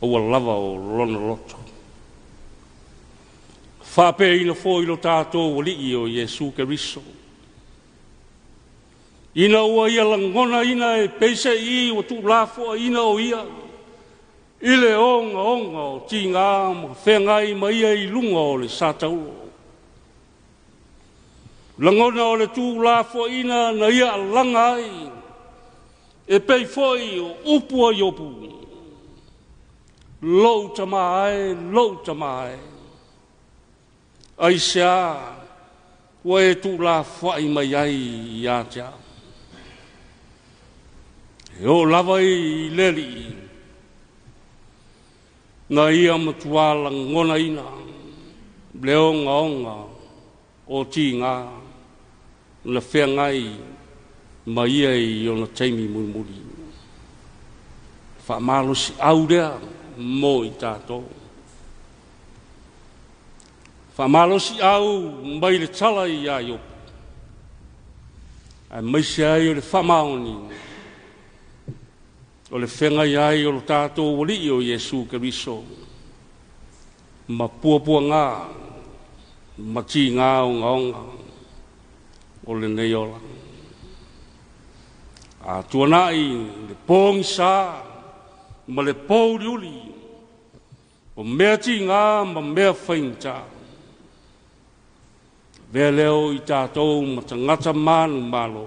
Aua lava o lona loto. Whape ina fo ilo tātou wali i o Jesu Keriso. Ina ua ia langona ina e peise i o tu lafo ina o ia. Ile onga o ti ngā ma whengai ma ia i lunga o le sātaulo. Langona o le tu lafo ina na ia langa ai. E pei foi o upua i opu. Lou tamae. Aisea, wa e tu la whai mai ai i atea. E o lava i leri. Na ia matuala ngona ina. Bleonga onga o ti ngā. Na whengai ma ia i o na teimi murimuri. Whamalo si aurea mō i tātou. Whamalo si au mai le tala i a iopa. Ai maise ai o le whamaoni. O le whengai ai o le tātou wali i o Jesu Keriso. Ma puapua ngā. Ma ti ngā onga. O le neiola. A tuanai le pōngi sā. Ma le pōuri uli. O mea ti ngā ma mea whainta. Vea leo i tātou ma tangata manu malo.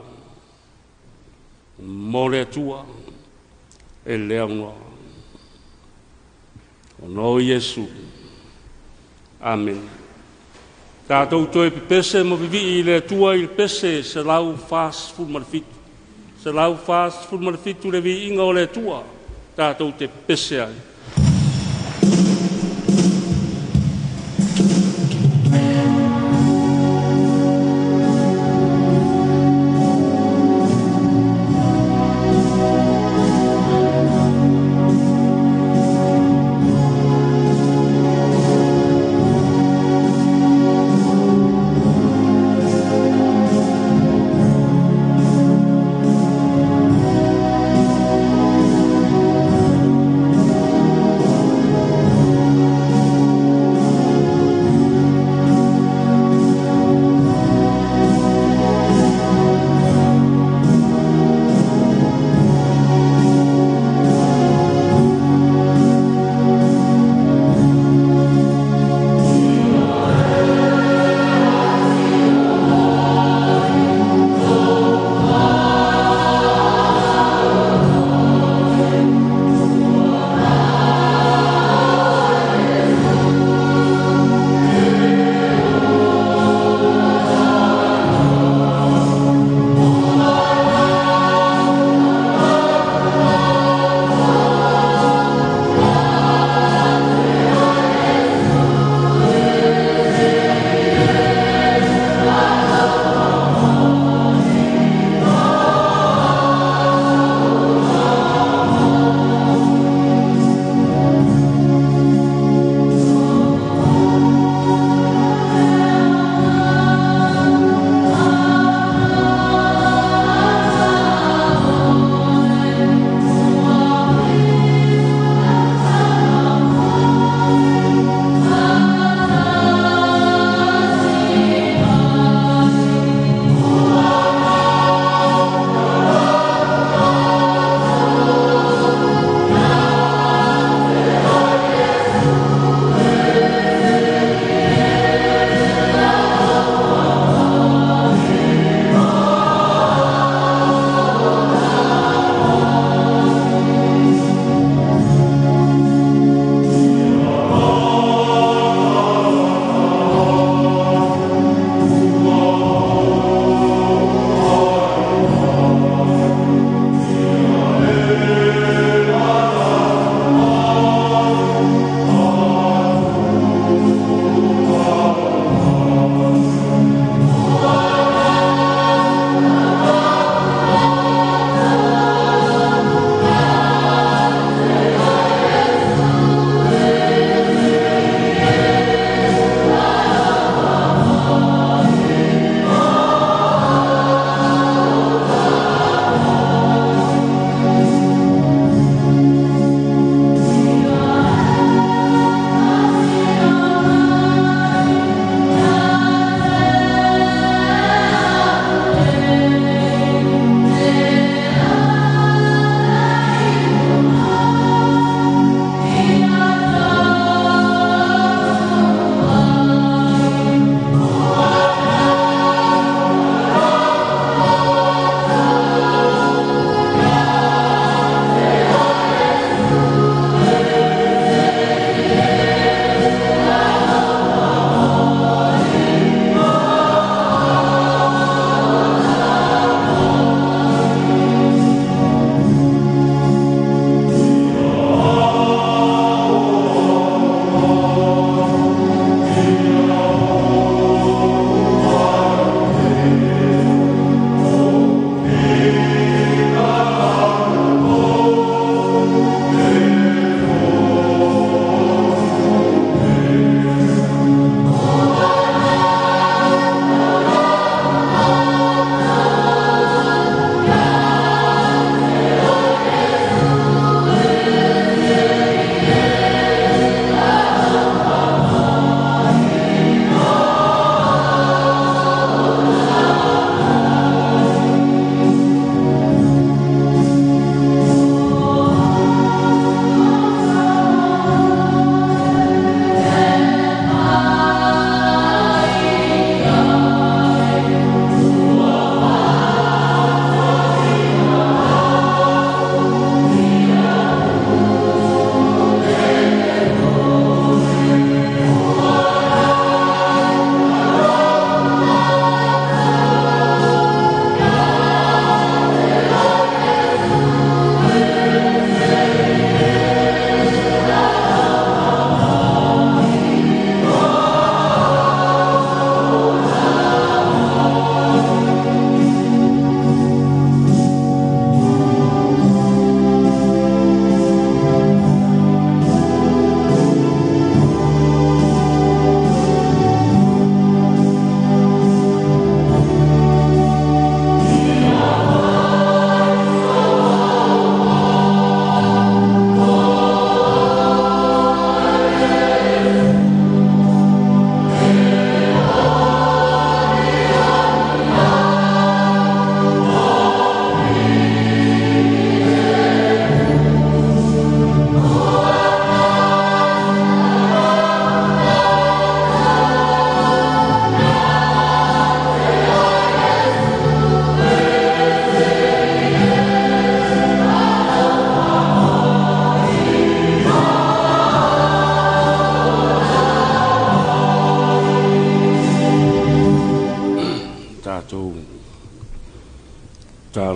Mō le atua e leo noa. O no Jesu. Amen. Tātou toi pepese mo vivi i le atua i le pese se lau fast food marafitu. Se lau fast food marafitu le vi inga o le atua. Tātou te pese ai.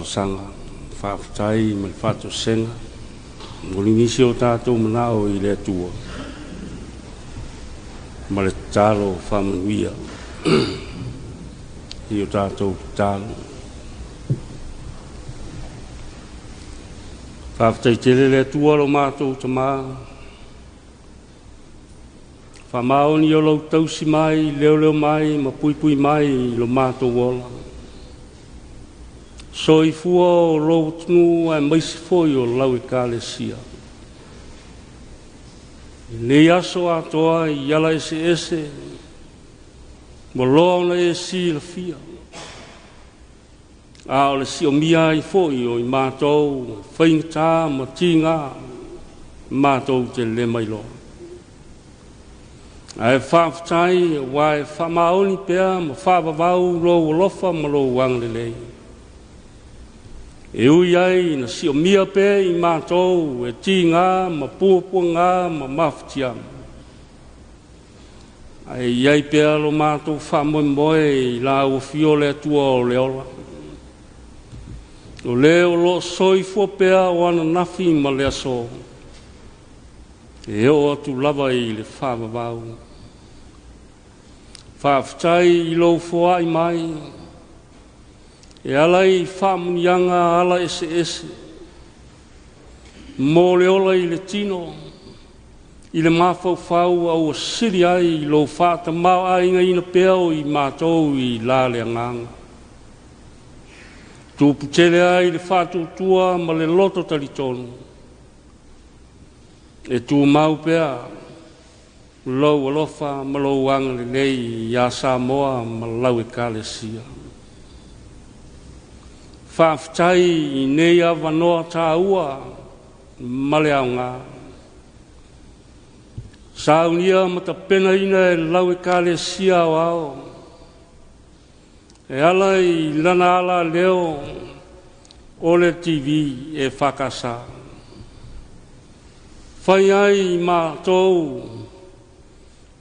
sanga whaafutai ma le whātou senga. Ngolingisi o tātou manao I le atua. Ma le tālo whamanuia. I o tātou tālo. Whaafutai tele le atua lo mātou tamaa. Whamaoni o lau tausi mai, leo mai, ma pui mai lo mātou wola. So I fua o lau tunu ai maisi foi o lau I kālesia. Nei aso atoa I ala ese, mo loa na si la fia. A o le si o mia I foi o I mātou, whaingata ma tinga, mātou te le mai loa. Ai whaafutai, wai whamaoni pēr, ma whaavavau lo lofa ma lo wanglelei. E ui ai na si o mia pē I mātou, e tī ngā, ma pūpua ngā, ma mawhitiam. Ai iai pēr lo mātou whamoe I la o fio le atua o leola. O leo lo soifua pēr o ana nafi ma le aso. E o atu lava I le whaavavau. Whaafutai I lo fua I mai, e alai whaamunianga ala ese. Mō le ola I le tino, I le mawhau au siri ai I lo whaata mau ainga ina pēo I mātou I la le anganga. Tūputele ai le whātutua ma le loto talitonu. E tū mau pēa, lau alofa ma lau wanga le nei ia Samoa ma lau kālesia. Whaafutai I nei a wanoa tā ua ma le aunga. Saunia ma ta pena ina e lau kālesia o ao. E ala I lana ala leo o le TV e whakasa. Whai ai mātou,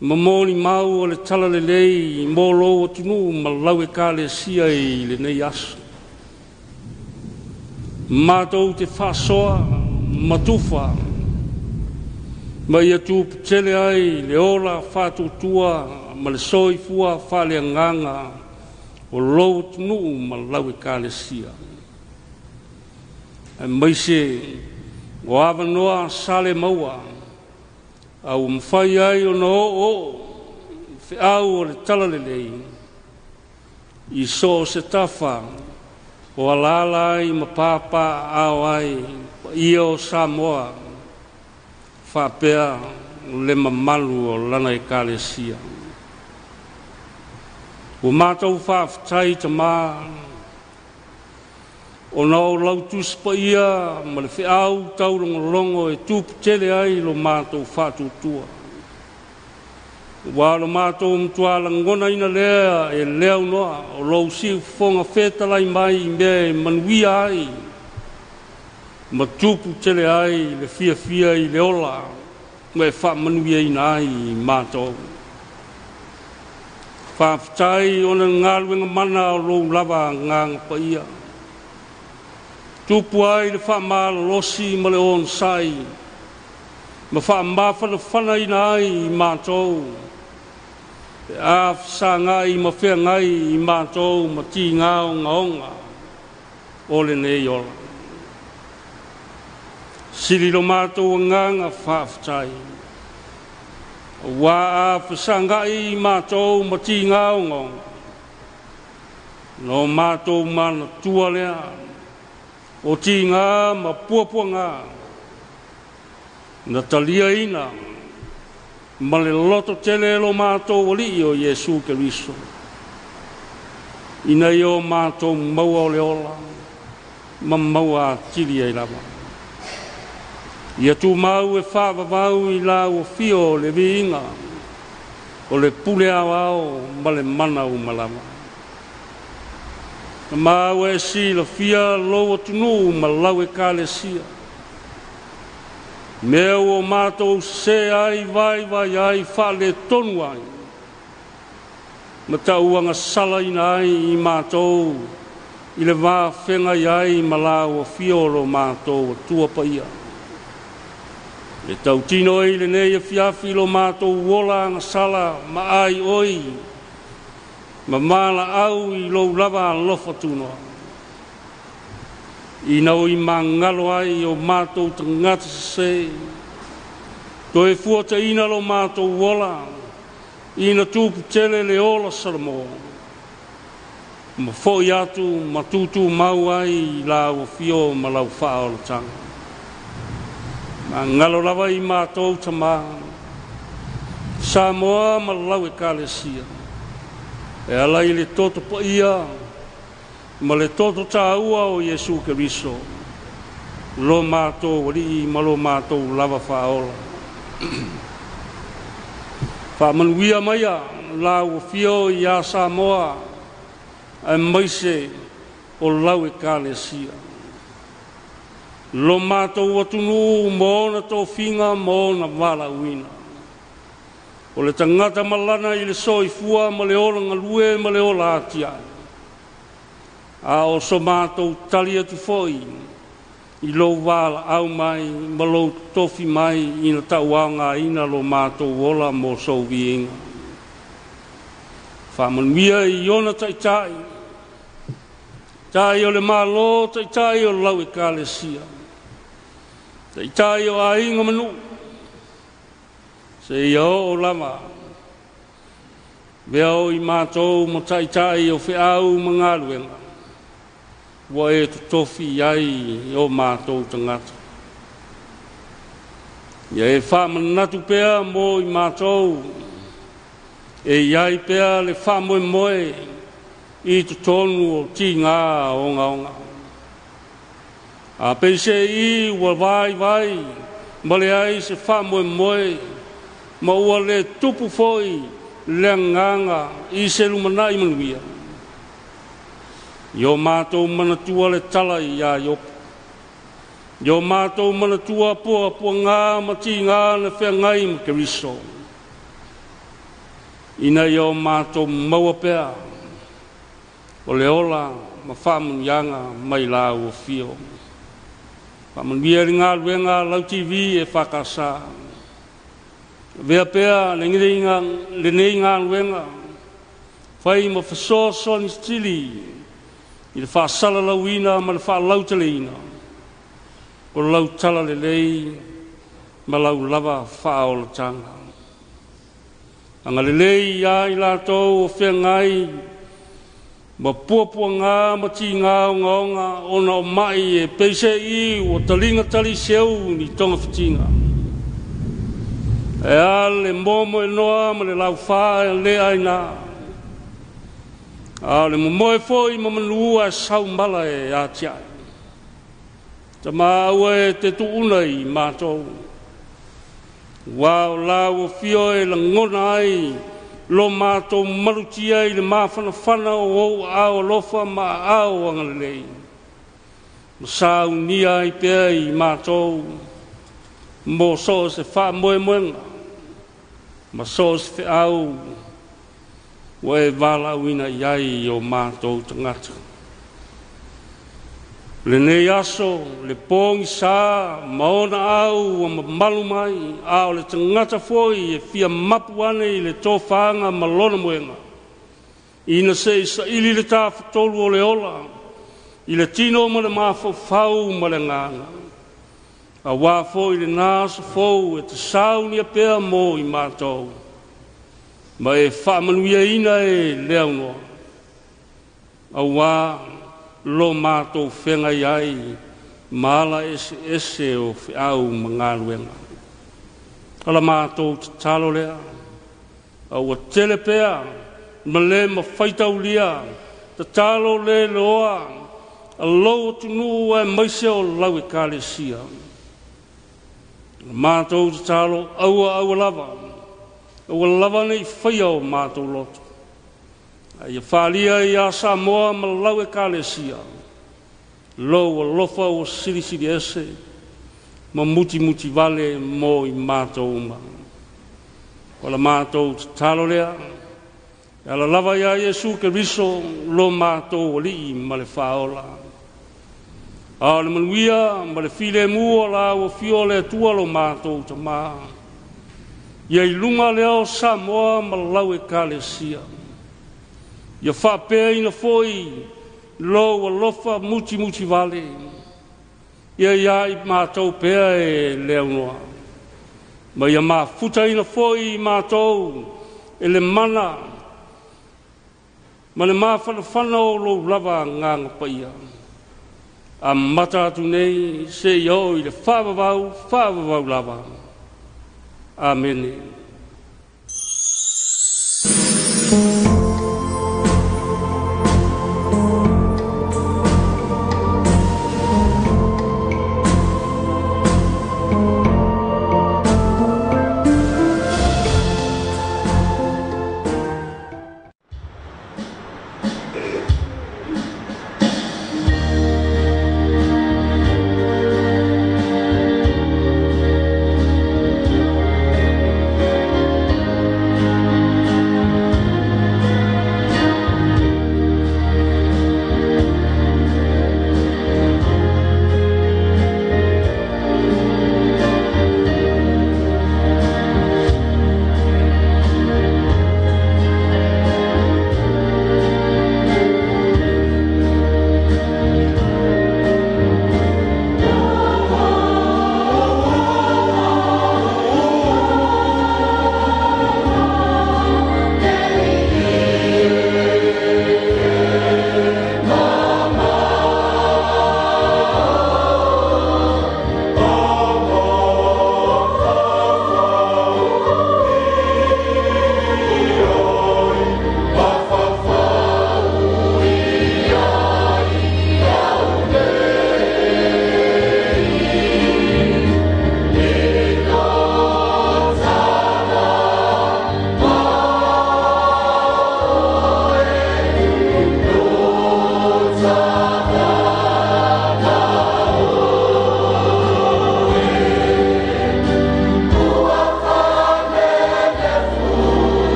mamoni mau o le tala le lei, mōlo o tunu, ma lau kālesia I le nei aso. Mātou te whasoa, matuwha, ma ia tūputele ai, le ola whātutua, ma le soifua whale nganga, o lou tunu, ma lau kālesia. E maise, o awanoa sale maua, au mwhai ai o no o, whi au o le talalelei, I so se tafa, o alala ai ma papa au ai, I o Samoa, whapea le mamalu o lana I kālesia. O mātou whaafutai ta mā, o nao lautus pa ia, ma le whiau taurongolongo e tūputele ai lo mātou whātutua. Wa lo mātou mtuala ngona ina lea e leo noa, o lau siu whonga whetalai mai mea e manuia ai, ma tūputele ai le fia I le ola, me wha manuia ina ai mātou. Whaafutai o na ngāluenga mana o lau lava nganga pa ia. Tupu ai le whaamalo losi ma le on sai, ma whaamawhana whana ina ai I mātou. E awhisa ngai ma whea ngai I mātou ma ti ngāo ngaonga, o le nei ola. Siri lo mātou nganga whaafutai. Wa awhisa ngai I mātou ma ti ngāo ngaonga. No mātou mana tua lea, o ti ngā ma puapua ngā, na talia ina, ma le loto tele lo mātou wali o Yesu Keriso. Ina I o mātou maua o le ola, ma maua tiri ai lava. Ia tu mau e whaavavau I la o fio le viinga, o le pule awao ma le mana o malama. Mau e si la fia lo tunu ma lau kālesia. Mea o mātou se ai vai ai whale tonu ai. Ma tauanga sala ina ai I mātou I le wā whenga iai malawa fio lo mātou tua paia. Le tau tino i le nei Afiafi lo mātou wola ngasala ma ai oi. Ma mala au i lo lava lofa tunoa. I nau i mangalo ai o mātou tangata se. Ko e fuata ina lo mātou wola. Ina tūpu tele le ola Samoa. Ma foi atu, ma tutu mau ai la o fio ma lau whao la tanga. Ma ngalo lava i mātou tama. Samoa ma lau e kālesia. E ala i le toto pa ia. Ma le toto tā ua o Yesu Keriso. Lo mātou wari ma lo mātou lava whaola. Whamanuia maia la o fio i a Samoa. A maise o lau e kālesia. Lo mātou atunu mōna tō whinga mōna wala uina. O le tangata malana i le soifua ma le ola ngalue ma le ola atia. A o so mātou tali atu foi. I lo wala au mai ma lo tofi mai ina tauanga ina lo mātou ola mo so vienga. Whamanuia i ona taitai. Tai o le malo, tai o lau e kālesia. Tai o a inga manu. Se ia o lama. Vea o i mātou mo tai o whiau mangaluenga. Wa e tutofi ai o mātou tangata. Ia e whamanatu pea mo i mātou. E iai pea le whamoe moe. I tu tonu o ti ngā o ngā. A peise i ua vai, ma le ai se whamoe moe, ma ua le tupu foi le nganga i se lumanai manuia. Yo mātou manatua le tala i a yopu. Yo mātou manatua pua ngā ma ti ngā na whea ngai ma Keriso. Ina yo mātou maua pea. O le ola ma whamungianga mai la o fio. Whamungia ri ngā ruenga lau TV e whakasa. Vea pea le nei ngā ruenga. Whai ma whasoa soni stili. I le whaasala lau ina ma le whaalau tale ina. O lau tala le lei ma lau lava whaola tanga. Anga le lei ia i lātou o whengai. Ma puapua ngā ma ti ngā o ngaonga ona o mai e peise i o talinga tali seu ni tonga whitinga. E a le momo e noa ma le lau whaa e le aina. A le momoe foi ma manua e sau mala e a tiai. Ta maa e te tuunai mātou. Wao lau o fio e la ngona ai. Lo mātou marutia i le māwhanawhana o ao lofa ma ao angalelei. Ma sāu nia i pēa i mātou mō so se wha moe moenga. Ma so se wha au wa e wala uina iai o mātou tangata. Le nei aso, le pōngi sā, maona au o malu mai, ao le tangata foi e fia mapu ane i le tōwhanga malona moenga. Ina se isa ili le tāwhatolu o le ola, i le tino ma le mawhau ma le nganga. A wā foi le nāsa fau e te saunia pēa mō i mātou. Ma e whamanuia ina e leaunoa. A wā lo mātou whenga iai, māla ese o whiau mangaluenga. Kala mātou te talo lea, a ua tele pea, ma le ma whaitau lia, te talo le loa, a lau tunu e maise o lau e kālesia. Mātou te talo aua lava nei whaia o mātou loto. Ia whalia i a Samoa ma lau e kālesia. Lo o lofa o siri ese, ma muti vale mo i mātou uma. Wala mātou te talo lea, Ala lava ia Yesu ke riso lo mātou li ma le whaola. A le manuia ma le file mua la o fio le tua lo mātou ta mā. Ia I lunga leo Samoa ma lau e kalesia. Ia whapea ina foi lo alofa muti vale. Ia I mātou pea e leo noa. Ma ia mā futa ina foi mātou e le mana. Ma le mā whanawhana o lo lava nganga paia. A mata atu nei se iau I le whawawau lava. Amen.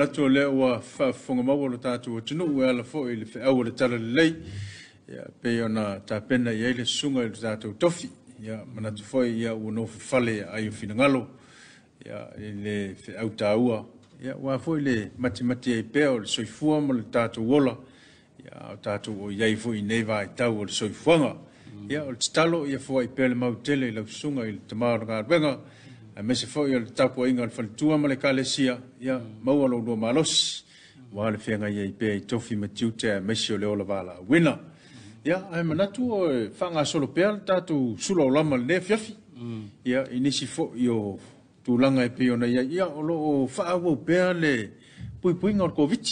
manatu le wa fonga mau lo tatu tunu wa la fo ile fe au le tala lei ya pe ona ta pena ia ile sunga le tatu tofi ya manatu fo ia uno fale ai finangalo ya ile fe au taua ya wa fo ile mati ai pe o soifua mo le tatu wola ya tatu o ia fo i vai tau o soifuanga ya o talo ia fo ai pe le mau tele le sunga ile tamaro ga benga a me se foi o Tapuaiga le faletua ma le kalesia ia maua lo do malos wa le fenga ia i pe tofi matiute me se o le ola vala wina ia ai manatu o fanga solo pe tatu Suluaulama le Afiafi ia inisi fo yo tulanga e pe ona ia o lo fa wo pe le pui ngor covid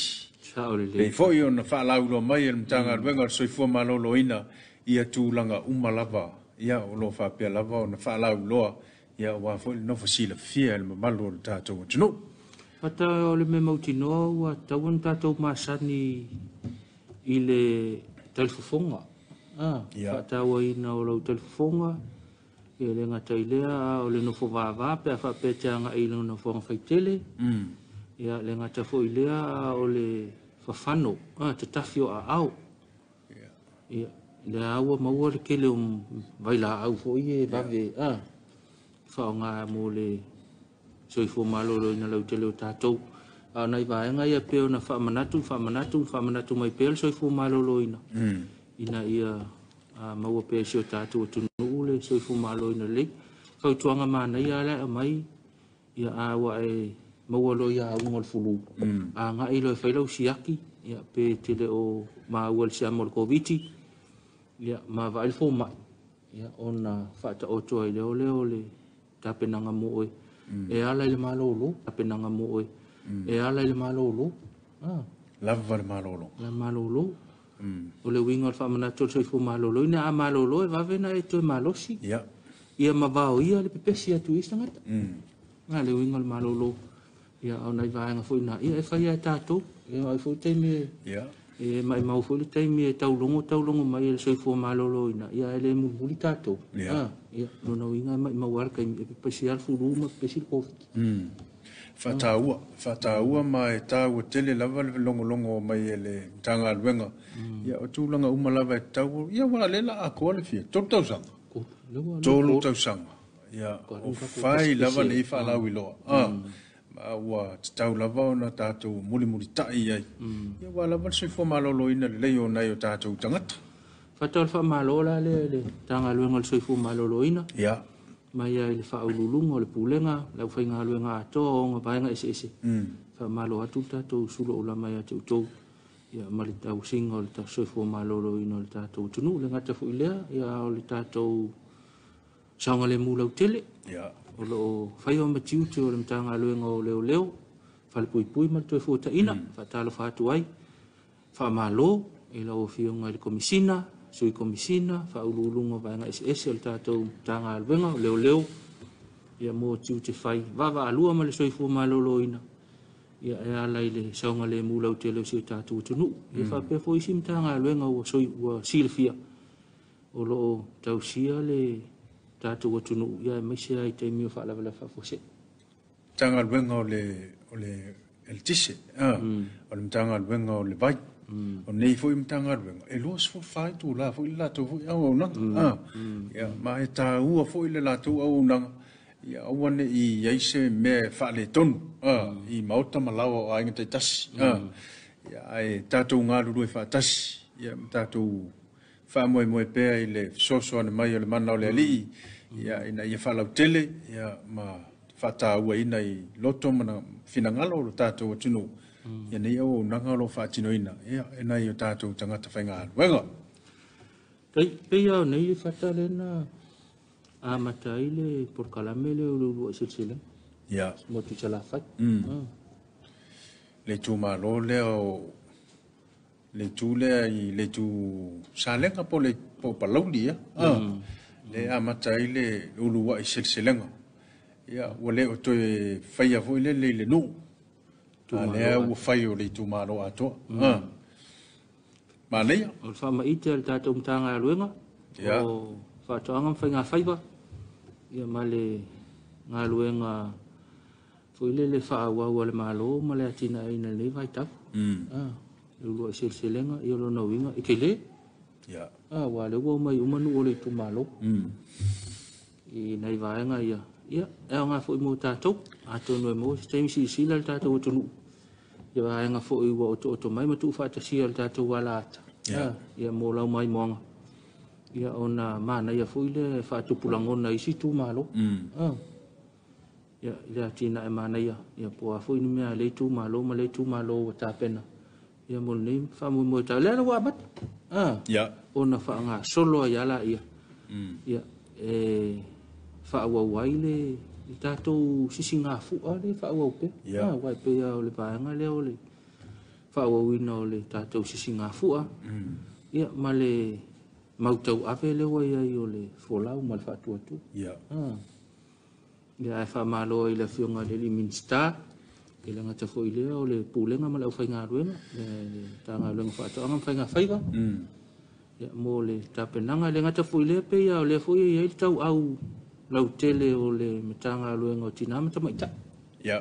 le fo yo na fa la ulo mai le mtanga wenga so fo malolo ina ia tulanga umalava ia o lo fa pe lava na fa la ulo ia wa fo no fasila fia le malo tato tino ata o le me mautino wa tawon tato masani ile telefonga ata wa ina o lo telefonga ia le ngata ilea o le no fo va pe fa pe tanga ilo no fo faitele ia le ngata fo ilea o le fafano te tafio a au ia le awa maua le kele vaila au fo ie vave whaonga mo le soifo malolo ina lau tele o tātou. Nei vaenga ia peo na whamanatu mai peo soifo malolo ina. Ina ia maua peo si o tātou o tunu le soifo malolo ina le. Kautuanga mana ia le mai ia awa e maua lo ia ungol fulu. Nga ilo e whailau siaki ia pe tele o maua le siamo le Komiti. Ia ma vail fo mai. Ia ona whata otoa i leo le tapenanga mo e ala le malolo tapenanga mo e ala le malolo lava le malolo la malolo o le winga fa mana to so fu malolo ina a malolo e va vena e to malosi ia ma va o ia le pepesi atu istanga nga le winga malolo ia ona va nga fo ina ia e fa ia tato e ai fo te me e mai mau fo le te me taulongo mai le so fu malolo ina ia ele mu tato ia no winga mai mawar ka especial furuma special covid fataua mai tau tele lava le longo mai ele tanga luenga ia o tulanga uma lava tau ia wala lela a ko le fia tolu tausanga ia o fai lava le fa la wilo wa tau lava ona tatu muli tai ai ia wala va se fo malolo ina le yo na yo tatu tangata fatal fa malola le tanga luenga so fu malolo ina ia mai ai le fa ululunga le pulenga la fa nga luenga to nga bainga ese fa malo atu tatu Suluaulama ya tu ia mali tau singa le so fu malolo ina le tatu tunu le ngata fu ile ia le tatu sanga le mula tele ia o lo fai o matiu te o le mtanga luenga o leo fa le pui mal to fu ta ina fa talo fa tu ai fa malo ila o fionga le komisina sui komisina fa ululunga va nga SS o tatou tanga luenga o leo ia mo tiu te fai va alua ma le soifo malolo ina ia e ala ile saunga le mula o te leo si tatou tunu ia fa pe fo isi mtanga luenga o soi wa silfia o lo tau sia le tatou o tunu ia mai se ai te mio fa la fa fo se tanga luenga o le el tise o le tanga luenga o le vai o nei foi mtanga luenga e los fo fai tu la fo la tu au na ia ma e ta ua fo le la tu au na ia wane i yaise me fa le ton i mauta malawa o ainga te tas ia ai tatu nga lu fa tas ia tatu fa mo pe i le soso na mai le mana le ali ia ina ia fa la tele ia ma fa ta ua ina i loto mana finangalo lo tatu tunu ia nei o nangalo fa tino ina ia ina i tatu tangata fainga wenga pe ia nei fa ta lena a mataile por calamele o silsile ia mo tu chala fa le tu malo le o le tu salenga po palaudia le a mataile ulu wa silsilenga ia wale o to faia fo le no le o faio le tu malo ato ma le o fa ma ite al tato mtanga luenga o fa toanga fainga faiva ia male nga luenga foi le whaawau le malo ma le atina ina le vai tau. Lulu silsilenga i lo no winga i kele. Ya. Wa le wo mai umanu o le tu malo. I nei vaenga ia. Ia, e nga foi mo tatou. Ato no mo stem si sila tatou tunu. Ia vaenga foi wo to mai matu fa ta sia tatou wala ata. Ia mo lau mai moanga. Ia ona mana ia foi le fa tu pulangona i si tu malo. Ia ia tina e mana ia. Ia po foi ni mea le tu malo ma le tu malo ta pena. Ia mo ni fa mo ta le wa bat. Ya. Ona fa nga solo ia la ia. Ia fa wa waile tatou sisinga fu ale fa wa pe. Wa pe ia le paanga le ole. Fa wa wino le tatou sisinga fu ia male mautau ave le wa ia yo le folau mal fa tu. Ya. Ia fa malo ile fionga le minsta. Ile ngata fo ile o le pulenga ma le fainga ruenga tanga lenga fa to anga fainga faiga ya mo le tapenanga le ngata fo ile pe ya le fo ia i tau au lau tele o le metanga ruenga o tinama ta maita ya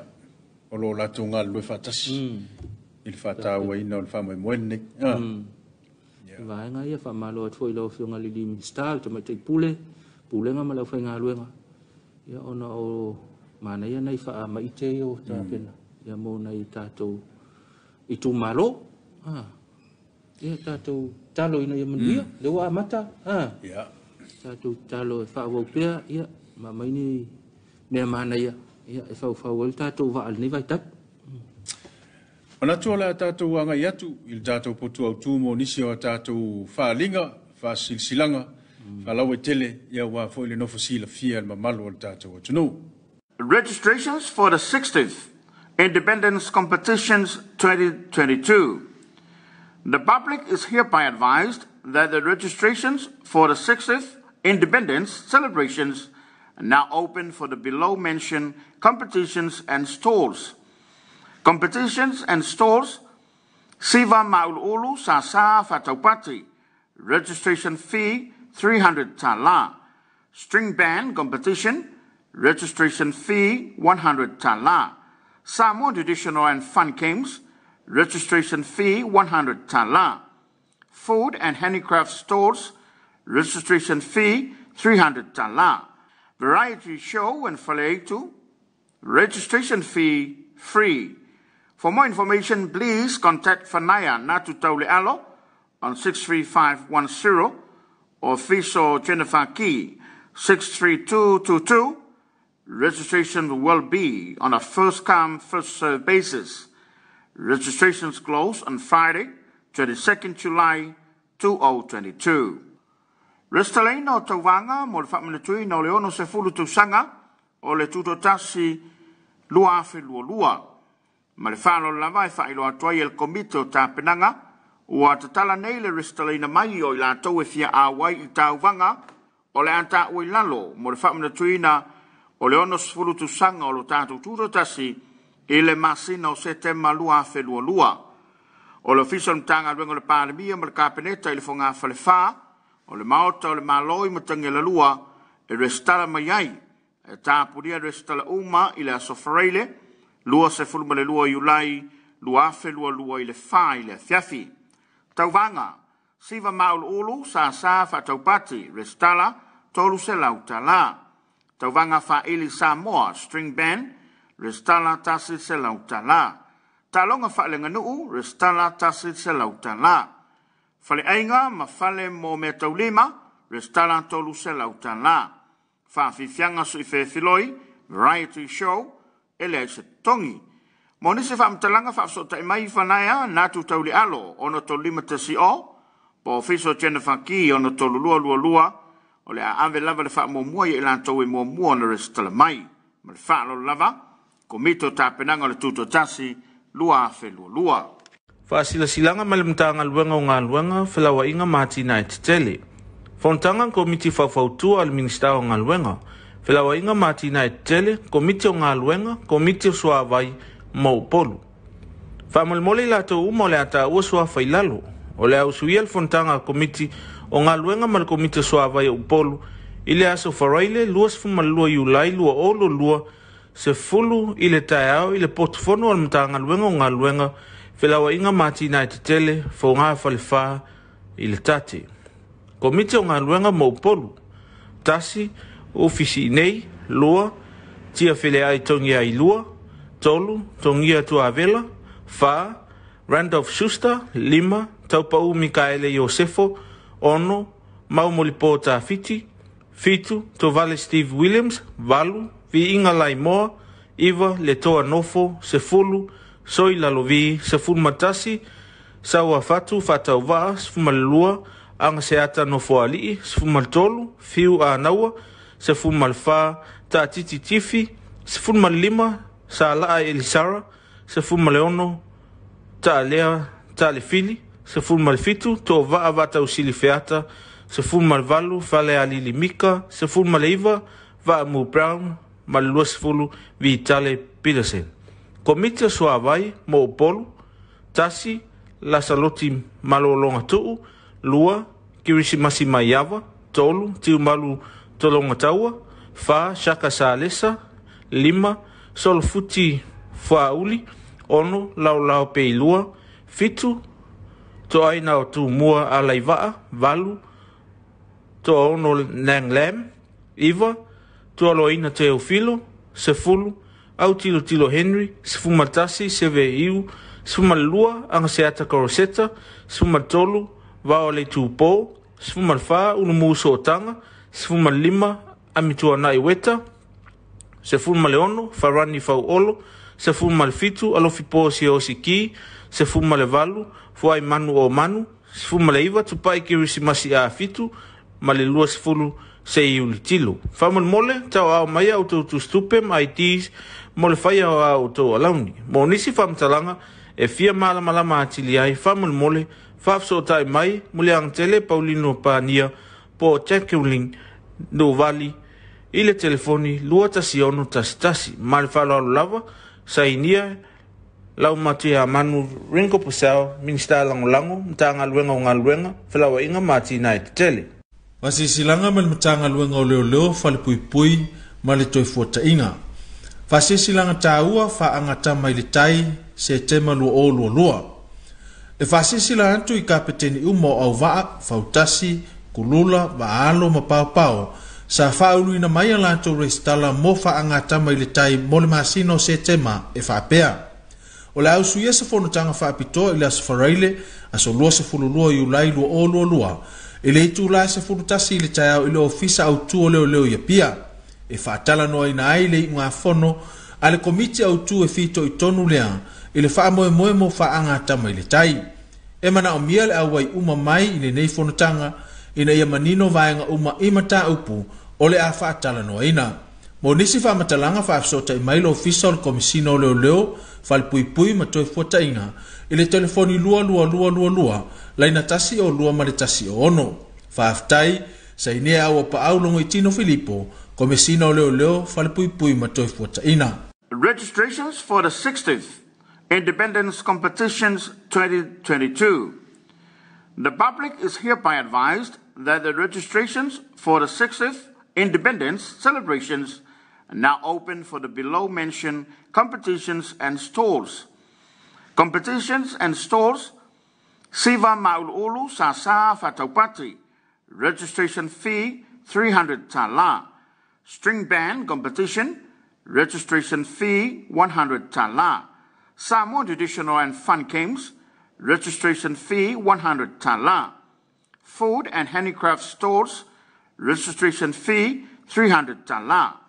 o lo la tunga lu fa tas il fa ta wa ina le fa mo moenne va nga ia fa malo fo ile o fionga le minsta to maita pulenga ma le fainga ruenga ya ona o mana ia nei fa maite o tapena ia mo nei tatou i tu malo ia tatou talo ina ia manuia le wa mata ia tatou talo e fa wo pea ia ma mai ni me mana ia e fa wo tatou va al ni vai tak ona tu la tatou anga yatu il tatou potu au tu mo nisi o tatou fa linga fa silsilanga fa lawe tele ia wa fo ile no fosila fia ma malo tatou tunu. Registrations for the 60th Independence Competitions 2022. The public is hereby advised that the registrations for the 60th Independence celebrations are now open for the below-mentioned competitions and stalls. Competitions and stalls, Siva Maululu Sasa Fataupati, registration fee 300 tala. String band competition, registration fee 100 tala. Samoa traditional and fun games, registration fee 100 tala. Food and handicraft stores, registration fee 300 tala. Variety show and faletu, registration fee free. For more information, please contact Fanaya Natu Taulealo on 63510 or Fiso Jennifer Key 63222. Registration will be on a first-come, first-served basis. Registrations close on Friday, 22nd July 2022. Restalei no tauwanga mo le whamenetui no le ono se fulu tausanga o le tutotasi lua afe lua. Ma le whalo lava e whailo atuai el komite o tāpenanga ua tatala nei le restalei na mai o i la tau e fia awai i tauwanga o le anta ui lalo mo le whamenetui na o le ono se fulu tausanga o lo tātou tutotasi i le masina o se te malua afe lua. O le official mtanga luengo le pāremia ma le kāpeneta i le fonga whale whaa o le maota o le maloi matangi la lua e restala mai ai e tāpuria restala uma i le asofareile lua se fulma le lua iulai lua afe lua i le wha i le Afiafi. Tauwanga, siva maul ulu sa whataupati restala tolu se lauta la. Tauwanga wha ili Samoa string band restala tasi se lauta la. Talonga whaelenga nuu restala tasi se lauta la. Fale ainga ma fale mo me taulima, restala tolu se lauta la. Whaafifianga su i whewhiloi, variety show, ele se tongi. Mo nisi whaamtalanga whaafsota i mai whanaya, natu tauli alo, ono tolima te si o, po fiso Jennifer Key, ono tolu lua, o le a ave lava le wha mua i lan tau e mua na restala mai. Ma le whaalo lava, komito tāpenanga le tuto tasi, lua afe lua. Faasilasilanga ma le mtanga luenga o ngā luenga whilawa inga mātina e te tele. Fontanga komiti whawhautua al minister o ngā luenga. Whilawa inga mātina e te tele, komiti o ngā luenga, komiti o suawai mo polu. Whamalmole la tau uma o le ata ua sua whailalo. O le au suiel fontanga komiti o ngā luenga ma le komiti o suawai o polu. Ile aso wharaile luas fumalua iulai lua olo lua se fulu i le taeao i le potofono o le matagaluega o galuega felauaʻiga matina e tetele fougā falefā i le tate. Komiti o galuega mo upolu tasi ofisi nei lua tia feleai togia i lua tolu togia tuavela fa Randolph Schuster lima taupau Mikaele Iosefo ono maumolipo tafiti fitu tovale Steve Williams valu vi inga laimoa iva le toa nofo sefulu soi lalovi sefulu matasi saua fatu fatauva sefumalelua anga seata nofo alii sefumaltolu fiu a naua sefumalfa taatiti tifi sefumalima salaa Elisara sefumaleono taalea taalefili sefumalfitu toa vatausili feata sefumalvalu fale alili mika sefumaleiva Mu Brown malua sefulu Vitale Peterson. Komiti o suavai mo upolu tasi la saloti malolonga tuu lua kirisimasi maiava tolu tiu malu tolonga taua fa shaka salesa lima solfuti fauli ono lau peilua fitu to aina o tu mua alaivaa valu to ono nanglam iva tualoina Teofilo, sefulu, au tilo Henry, sefumatasi, seveiu, sefumalua, anga seata koroseta, sefumatolu, vao le tupo, sefumalfa, unumuso otanga, sefumalima, amituana iweta, sefumaleono, farani fauolo, sefumalfitu, alofipo siosiki, sefumalevalu, fuai manu o manu, sefumaleiva, tupai kirisimasi a fitu, malelua sefulu, se iulitilu. Famul mole, tau au mai au tu stupe, IDs, mole fai au tau alauni. Mo nisi famtalanga, e fia malama atili ai, famul mole, fafso tai mai, mule ang tele, Paulino Pania, po Tekuling, no vali, ile telefoni, lua tasiono tasi, malfalo lava, sainia, lau matia manu, rinko pusao, minsta lango, mtanga ngaluenga, felauaʻiga matina e tele. Fasisilanga ma le matanga luenga o leo fale pui ma le toi fuatainga. Fasisilanga tāua fa angata mai le tai se tema lua. E fasisila antu i kapeteni umo au vaa, fautasi, kulula, vaalo ma pao. Sa faulu ina mai alato restala mo fa angata mai le tai mo le masino se tema e faapea. O le au suia se fonotanga faapitoa i le asfaraile aso lua se fululua i ulai lua. Ele itu la se furutasi le tau ile ofisa au tu leo ia pia e fatala no ina ai le nga fono ale komiti au tu e fito i tonu lea ile fa mo fa anga tama ile tai e mana o miel au wai uma mai ile nei fono tanga ina ia manino vaenga uma imata upu ole a fatala no ina mo nisi fa matalanga fa sota i mai lo ofisa o komisino leo fal pui ma toi fota inga ile telefoni lua laina tasi o lua male tasi o ono faaftai sainea au pa au longo itino Filipo komesina o leo fal pui ma toi fota ina. Registrations for the 60th Independence Competitions 2022. The public is hereby advised that the registrations for the 60th Independence celebrations are now open for the below mentioned competitions and stalls. Competitions and stalls, Siva Maululu Sasa Fataupati, registration fee 300 tala. String band competition, registration fee 100 tala. Samoa traditional and fun games, registration fee 100 tala. Food and handicraft stores, registration fee 300 tala.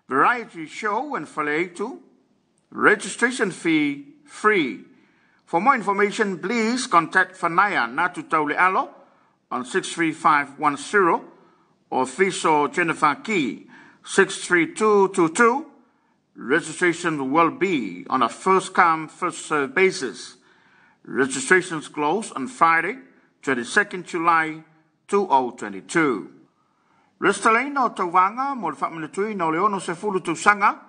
Variety show and faletu, registration fee free. For more information, please contact Fanaya Natu Taulealo on 63510 or Fiso Jennifer Key 63222. Registration will be on a first-come, first-served basis. Registrations close on Friday, 22nd July 2022. Restalei no tauanga mo le whaamanatui no leono se fulu tausanga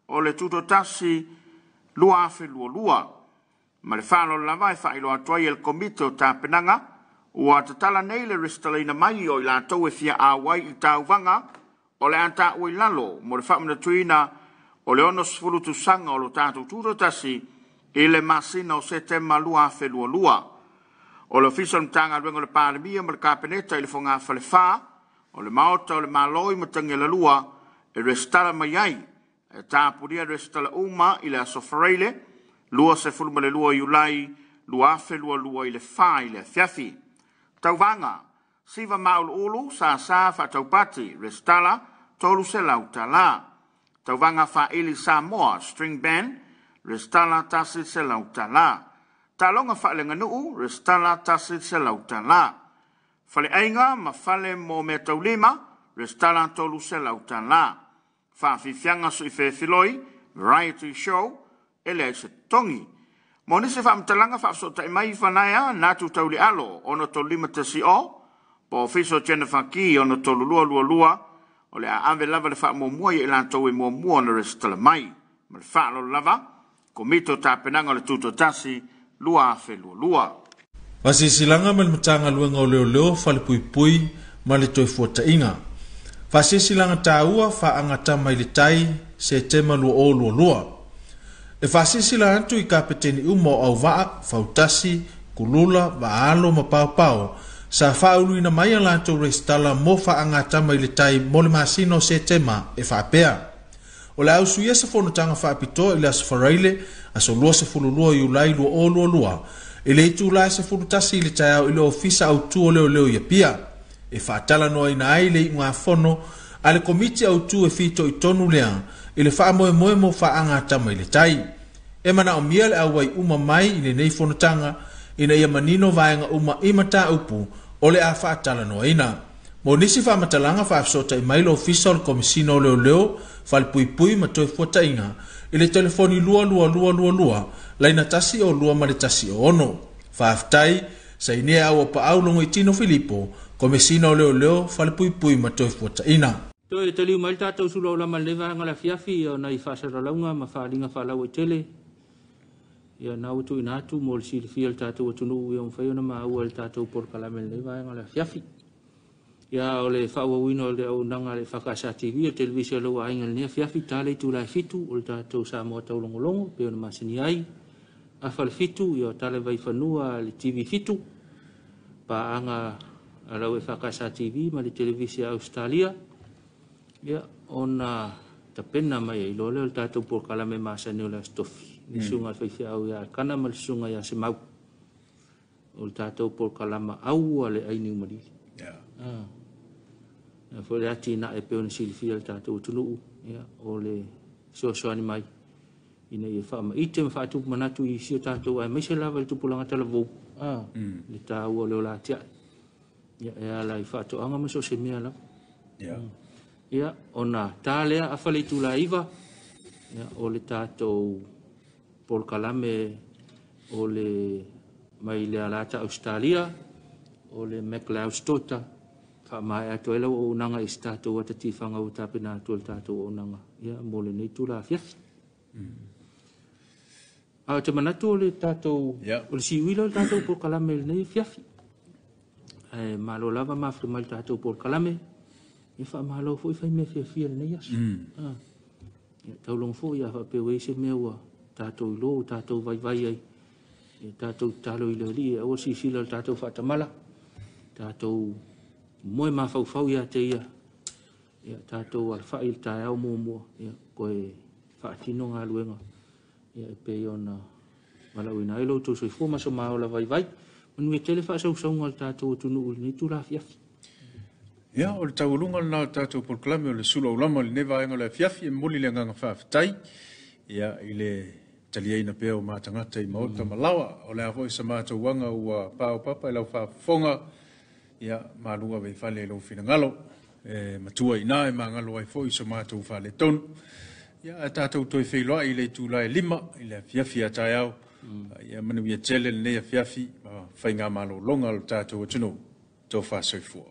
o le tutotasi lua afe lua. Ma le whaalo lava e whaelo atuai el komite o tāpenanga ua tatala nei le restalei na mai o i la tau e fia awai i tāuwanga o le anta ui lalo mo le whaamanatui na o le ono sfulu tu sanga o lo tātou tūro tasi i le masina o se te malua fe lua lua. O le official mtanga luenga le pāremia ma le kāpeneta i le fonga whale whā, o le maota o le maloi matangi la lua e restala mai ai, e tāpuria restala uma i le asofareile, lua se fulma le lua iulai, lua fe lua lua i le whā i le Afiafi. Tauvanga, siva maul ulu sa whataupati, restala, tolu se lauta la. Tauvanga fa ili Samoa, string band, restala tasi se lauta la. Talonga fa le nganuu, restala tasi se lauta la. Fale ainga ma fale mo me taulima, restala tolu se lauta la. Fa fifianga su ife filoi, variety show, ele se tongi. Moni se fa mtalanga fa so ta mai fanaya natu tauli alo, ono tolima tasi o, po ofiso Jennifer Ki ono tolu lua, o le ave lava le wha mua i lantou e mua na restala mai. Ma le wha lo lava, komito tāpenanga le tuto tasi, lua afe lua. Wasisilanga ma le matanga luenga o leo whale pui ma le toi fuata inga. Wasisilanga tāua wha angata mai le tai se tema lua. E wasisilanga antu i kapeteni umo au waa, fautasi, kulula, waalo ma pao, sa whaulu ina mai ala tau restala mo wha angata mai le tai mo le masino se tema e whapea. O le ausu ia se whanutanga whapito i le asfareile aso lua se fululua i ulai lua. E le itu la se fulutasi i le tai au i le ofisa au tuo leo ia pia. E whaatala noa ina ai le inga whono a le komiti au tu e fito i tonu lea i le wha moe mo wha angata mai le tai. E mana o mia le awai uma mai i le nei whanutanga ina ia manino vaenga uma imata upu o le a whaatala noa ina. Mo nisi wha matalanga wha afsota i mailo official komisino leo whal pui ma toi fuata inga i le telefoni lua laina tasi o lua ma le tasi o ono. Wha aftai sa inea awa pa au longo i Tino Filipo komisino leo whal pui ma toi fuata ina. Toi e taliu mai tātou Suluaulama lewa ngala Afiafi o nai whasaralaunga ma whalinga whalau i tele. Ia nau tu inatu mo le silifia le tātou atunu ia mwhaiona ma aua le tātou porkalame lewa ngala Afiafi. Ia o le whauawina o le au nanga le whakasa TV o televisia loa ainga le Afiafi tālei tu lai fitu o le tātou Samoa taulongolongo pe o na masini ai. A whale fitu ia o tale vai whanua le TV fitu pa anga alau e whakasa TV ma le televisia Australia. Ia o na tapena mai i lole o le tātou porkalame masani o le astofi. Ni sunga whaifia au ia kana ma le sunga ia se mau. O le tātou porkalama au ale aini umarili. Fo le ati na e peo na silifia le tātou tunuu. O le soani mai. Ina i whaama ite ma whaatupu manatu i sio tātou ai maise lava le tupulanga talavou. Le tāu o leo la tia. Ia e ala i whaatu anga maso se mea la. Ia o na tālea a whale tu la iwa. O le tātou porkalame o le mai le alata Australia. O le McLeod Stota. Mai ato ela o nanga i tātou atati whanga o tāpena ato le tātou o nanga. Ia mo le nei tu la Afiafi. A te manatu o le tātou, o le siwila o le tātou porkalame le nei Afiafi. Malo lava mafri mai le tātou porkalame. Ia wha malo fo i whai mea Afiafi le nei asu. Taulong fo ia wha pewe se mea ua tātou ilo, tātou vai ai. Tātou talo i le li, o sisila le tātou whatamala. Tātou moe mawhau ia te ia. Ia tātou al whail tae au mua. Ia koe whaatino ngā luenga. Ia e pe ona malau ina ilo tō soi fōma so maola vai. Manu e tele whaasau saunga al tātou tunu uli ni tūra Afiafi. Ia, o le taulunga na tātou porklame o le Suluaulama le newa ainga le Afiafi e moli le nganga whaafitai. Ia, i le taliaina pēo mātangata i maota malawa. O le avoi sa mātou wanga ua pāo papa i lau whaafonga. Ia, maalua vei whale lo whina ngalo, matua ina e ngalo ai fo iso mātou whale tonu. Ia, tātou toi wheiloa i le tūlai 5, i le Afiafi a tai au. Ia, manu ia tele le nei Afiafi, whai ngā malo longa lo tātou atunu, tō whāsoifua.